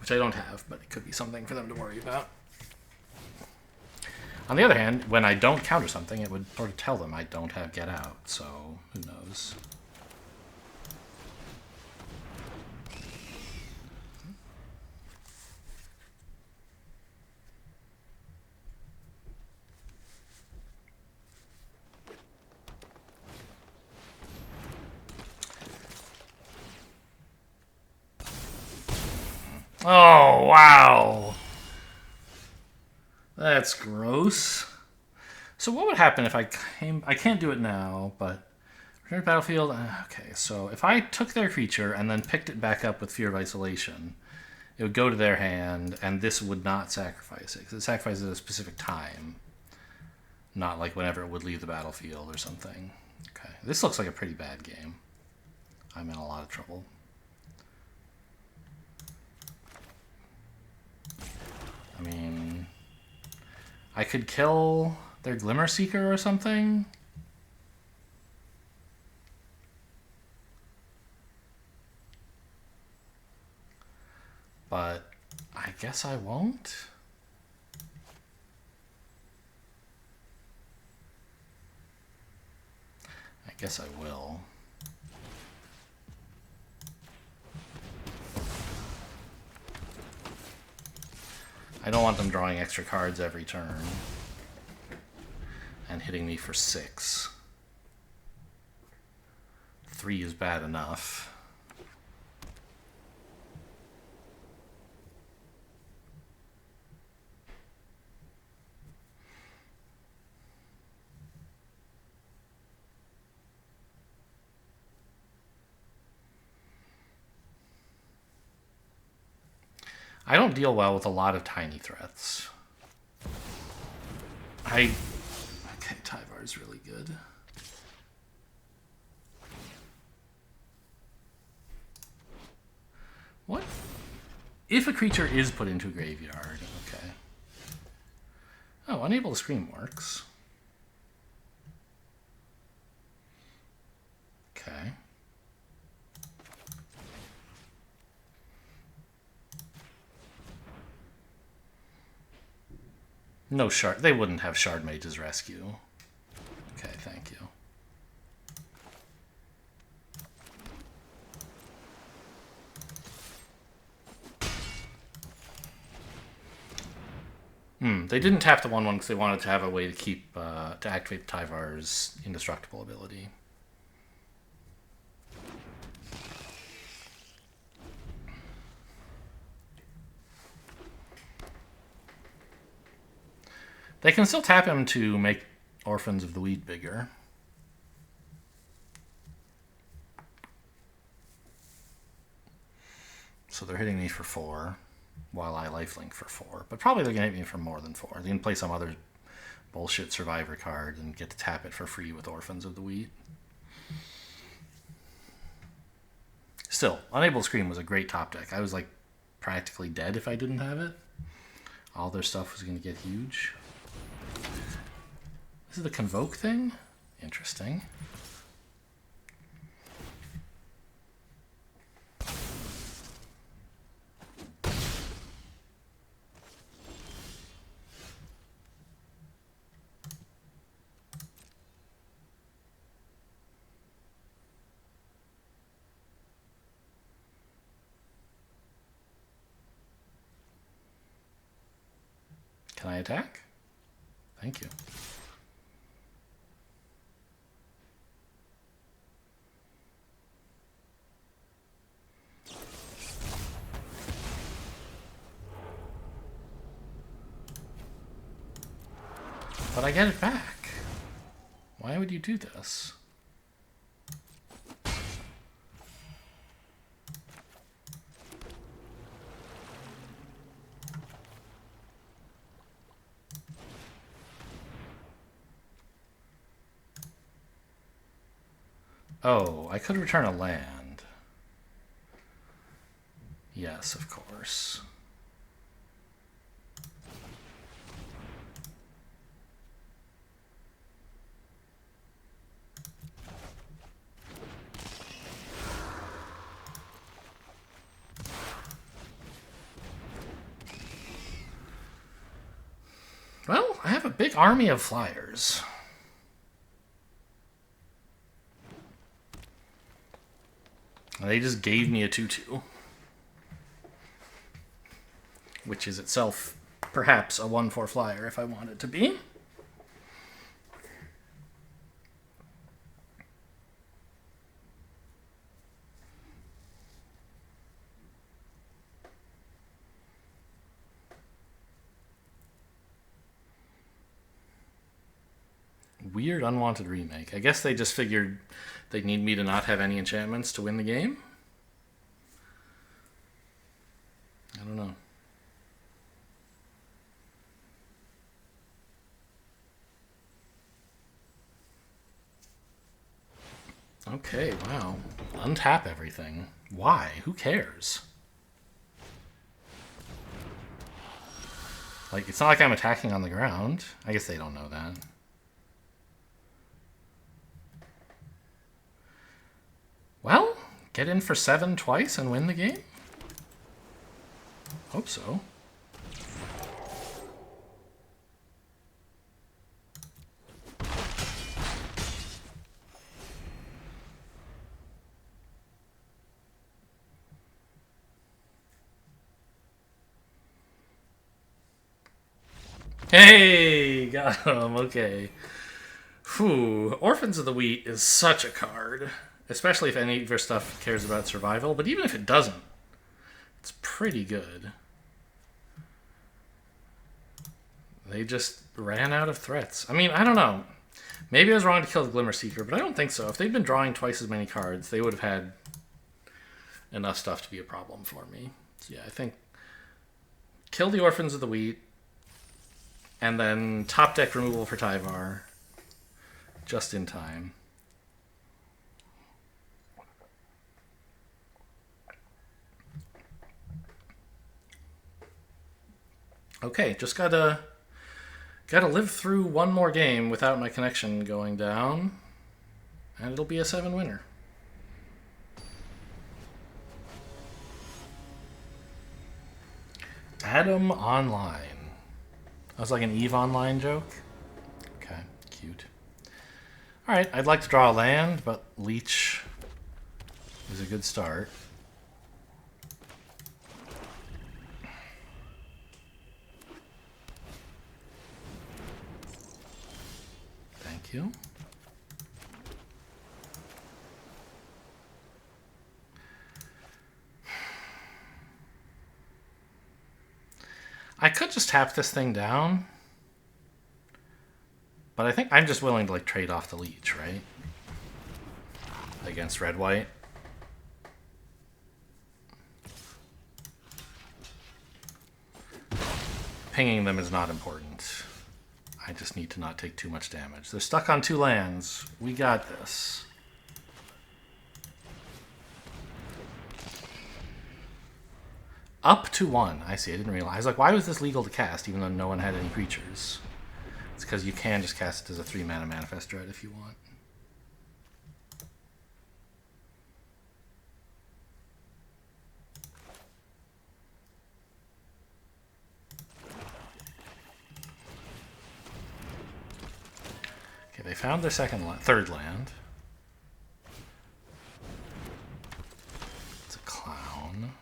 Which I don't have, but it could be something for them to worry about. On the other hand, when I don't counter something, it would sort of tell them I don't have Get Out, so who knows. Oh, wow. That's gross. So what would happen if I can't do it now, but... Return to battlefield... Okay, so if I took their creature and then picked it back up with Fear of Isolation, it would go to their hand, and this would not sacrifice it, because it sacrifices at a specific time. Not like whenever it would leave the battlefield or something. Okay, this looks like a pretty bad game. I'm in a lot of trouble. I mean, I could kill their Glimmer Seeker or something. But I guess I won't. I guess I will. I don't want them drawing extra cards every turn and hitting me for 6. 3 is bad enough. I don't deal well with a lot of tiny threats. Okay, Tyvar's really good. What? If a creature is put into a graveyard, okay. Oh, unable to scream works. Okay. No shard. They wouldn't have Shard Mage's Rescue. Okay, thank you. They didn't tap the 1/1 because they wanted to have a way to keep to activate Tyvar's indestructible ability. They can still tap him to make Orphans of the Weed bigger. So they're hitting me for 4, while I lifelink for 4. But probably they're going to hit me for more than 4. They can play some other bullshit Survivor card and get to tap it for free with Orphans of the Wheat. Still, Unable to Scream was a great top deck. I was like practically dead if I didn't have it. All their stuff was going to get huge. This is the Convoke thing? Interesting. Can I attack? Thank you. But I get it back. Why would you do this? Oh, I could return a land. Yes, of course. Well, I have a big army of flyers. They just gave me a 2/2. Which is itself perhaps a 1/4 flyer if I want it to be. Weird unwanted remake. I guess they just figured they'd need me to not have any enchantments to win the game. I don't know. Okay, wow. Untap everything. Why? Who cares? Like, it's not like I'm attacking on the ground. I guess they don't know that. Well, get in for 7 twice and win the game? Hope so. Hey, got him. Okay. Whew. Orphans of the Wheat is such a card. Especially if any of your stuff cares about survival. But even if it doesn't, it's pretty good. They just ran out of threats. I mean, I don't know. Maybe I was wrong to kill the Glimmer Seeker, but I don't think so. If they'd been drawing twice as many cards, they would have had enough stuff to be a problem for me. So yeah, I think Kill the Orphans of the Wheat. And then top deck removal for Tyvar. Just in time. Okay, just gotta live through one more game without my connection going down, and it'll be a 7 winner. Adam Online. That was like an EVE Online joke? Okay, cute. Alright, I'd like to draw a land, but Leech is a good start. Thank you. I could just tap this thing down, but I think I'm just willing to like trade off the Leech, right? Against red-white. Pinging them is not important. I just need to not take too much damage. They're stuck on 2 lands. We got this. Up to 1. I see. I didn't realize. Like, why was this legal to cast even though no one had any creatures? It's because you can just cast it as a 3-mana Manifest Dread if you want. Okay, they found their third land. It's a clown.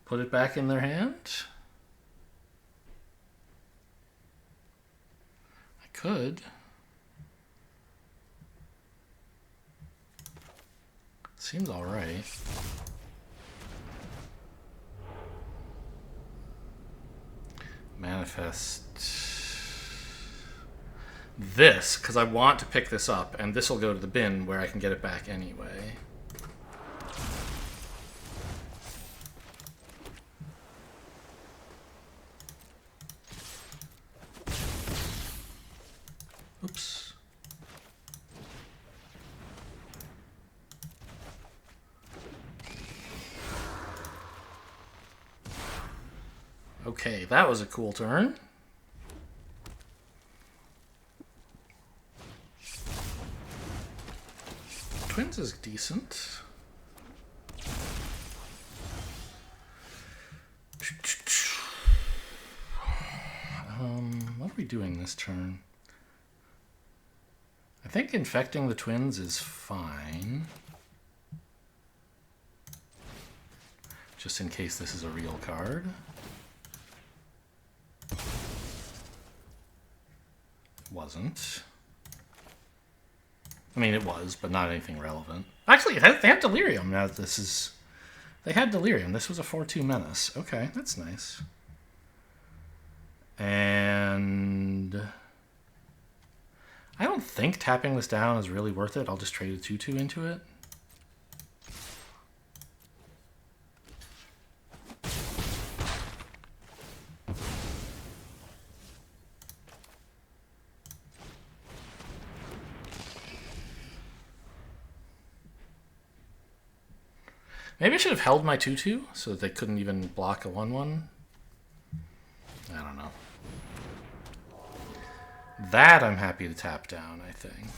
Put it back in their hand. I could. Seems all right. Manifest this, because I want to pick this up, and this will go to the bin where I can get it back anyway. Oops. Okay, that was a cool turn. Twins is decent. What are we doing this turn? I think infecting the Twins is fine. Just in case this is a real card. Wasn't. I mean, it was, but not anything relevant. Actually, they had Delirium now that this is... They had Delirium. This was a 4-2 Menace. Okay, that's nice. And... I don't think tapping this down is really worth it. I'll just trade a 2-2 into it. Maybe I should have held my 2-2 so that they couldn't even block a 1-1. I don't know. That I'm happy to tap down, I think.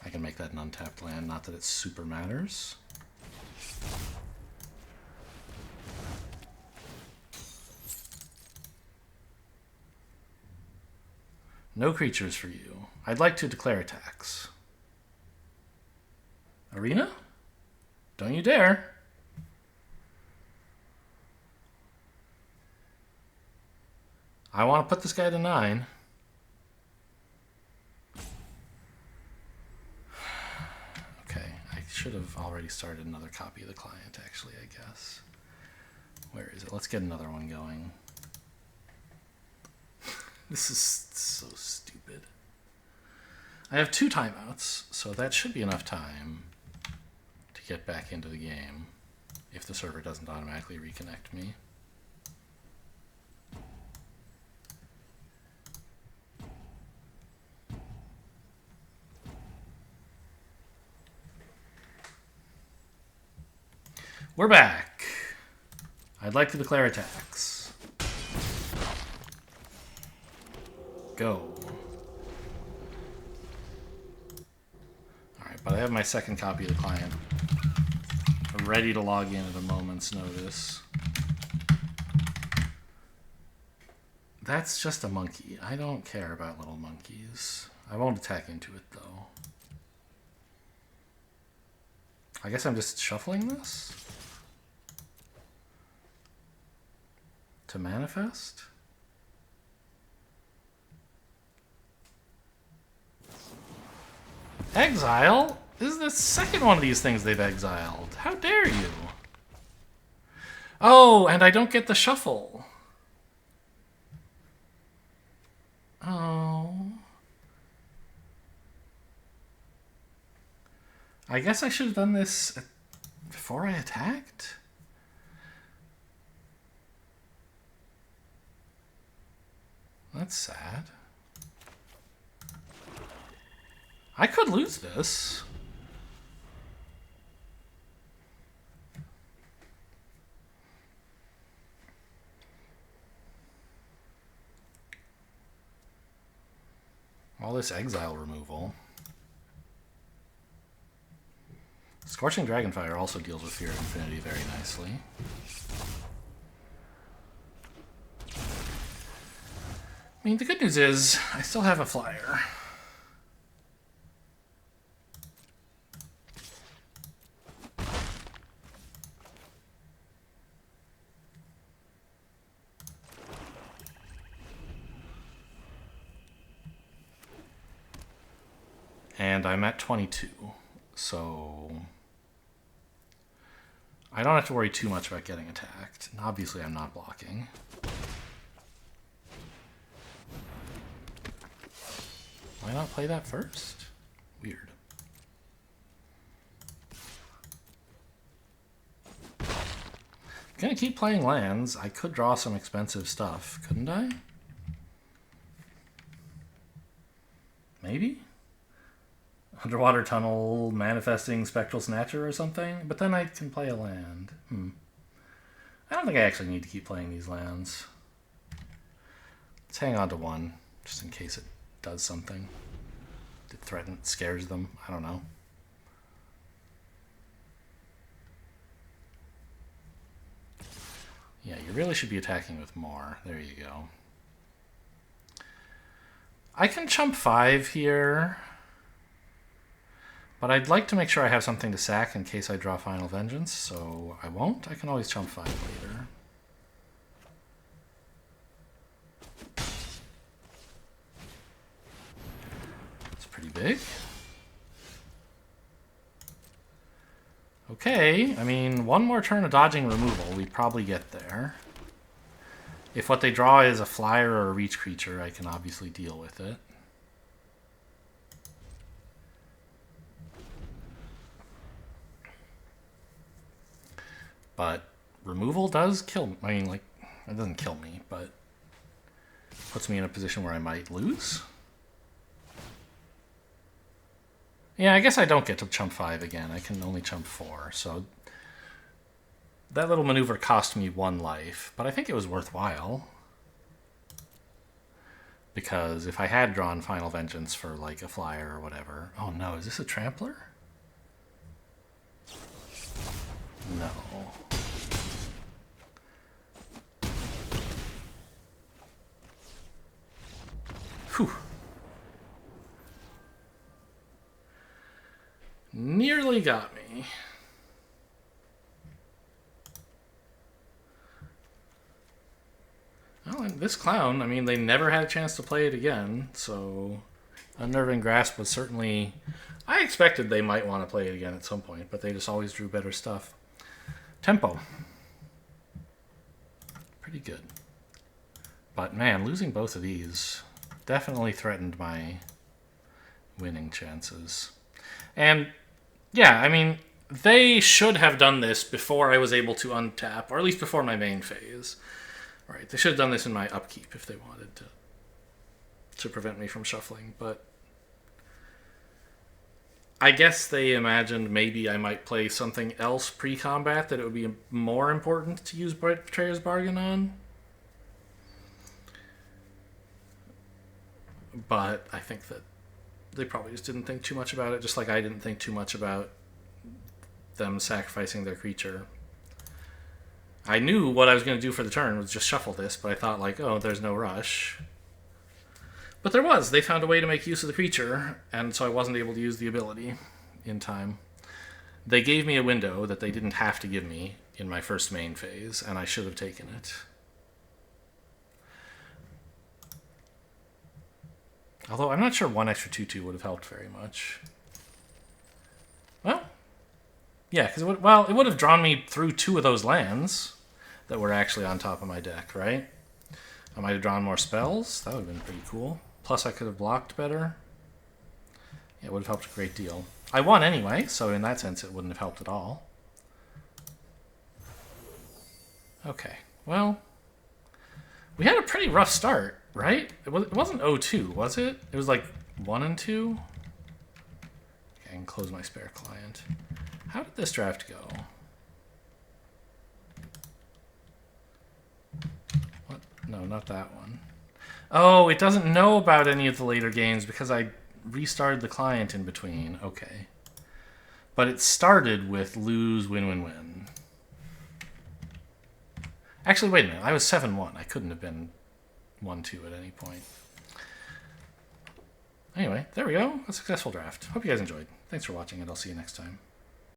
I can make that an untapped land, not that it super matters. No creatures for you. I'd like to declare attacks. Arena? Don't you dare. I want to put this guy to 9. Okay, I should have already started another copy of the client, actually, I guess. Where is it? Let's get another one going. This is so stupid. I have 2 timeouts, so that should be enough time. get back into the game if the server doesn't automatically reconnect me. We're back. I'd like to declare attacks. Go. Alright, but I have my second copy of the client ready to log in at a moment's notice. That's just a monkey. I don't care about little monkeys. I won't attack into it, though. I guess I'm just shuffling this to manifest. Exile? This is the second one of these things they've exiled. How dare you? Oh, and I don't get the shuffle. Oh. I guess I should have done this before I attacked? That's sad. I could lose this. All this exile removal. Scorching Dragonfire also deals with Fear of Infinity very nicely. I mean, the good news is I still have a flyer. And I'm at 22, so I don't have to worry too much about getting attacked. And obviously, I'm not blocking. Why not play that first? Weird. I'm gonna keep playing lands. I could draw some expensive stuff, couldn't I? Maybe? Underwater Tunnel, Manifesting Spectral Snatcher or something? But then I can play a land. I don't think I actually need to keep playing these lands. Let's hang on to one, just in case it does something. It threatens, scares them. I don't know. Yeah, you really should be attacking with more. There you go. I can chump 5 here. But I'd like to make sure I have something to sack in case I draw Final Vengeance, so I won't. I can always chump 5 later. It's pretty big. Okay, I mean, one more turn of dodging removal, we'd probably get there. If what they draw is a flyer or a reach creature, I can obviously deal with it. But removal does kill me. I mean, like, it doesn't kill me, but puts me in a position where I might lose. Yeah, I guess I don't get to chump 5 again. I can only chump 4, so that little maneuver cost me 1 life, but I think it was worthwhile. Because if I had drawn Final Vengeance for, like, a flyer or whatever... Oh no, is this a Trampler? No. Whew. Nearly got me. Well, and this clown, I mean, they never had a chance to play it again, so Unnerving Grasp was certainly... I expected they might want to play it again at some point, but they just always drew better stuff. Tempo. Pretty good. But man, losing both of these definitely threatened my winning chances. And yeah, I mean, They should have done this before I was able to untap, or at least before my main phase. Right, they should have done this in my upkeep if they wanted to prevent me from shuffling, but I guess they imagined maybe I might play something else pre-combat that it would be more important to use Betrayer's Bargain on. But I think that they probably just didn't think too much about it, just like I didn't think too much about them sacrificing their creature. I knew what I was going to do for the turn was just shuffle this, but I thought, like, oh, there's no rush. But there was. They found a way to make use of the creature, and so I wasn't able to use the ability in time. They gave me a window that they didn't have to give me in my first main phase, and I should have taken it. Although I'm not sure one extra 2/2 would have helped very much. Well, yeah, because it would have drawn me through 2 of those lands that were actually on top of my deck, right? I might have drawn more spells. That would have been pretty cool. Plus, I could have blocked better. Yeah, it would have helped a great deal. I won anyway, so in that sense, it wouldn't have helped at all. Okay, well, we had a pretty rough start, right? It wasn't 0-2, was it? It was like 1 and 2? Okay, I can close my spare client. How did this draft go? What? No, not that one. Oh, it doesn't know about any of the later games because I restarted the client in between. Okay. But it started with lose, win, win, win. Actually, wait a minute. I was 7-1. I couldn't have been 1-2 at any point. Anyway, there we go. A successful draft. Hope you guys enjoyed. Thanks for watching, and I'll see you next time.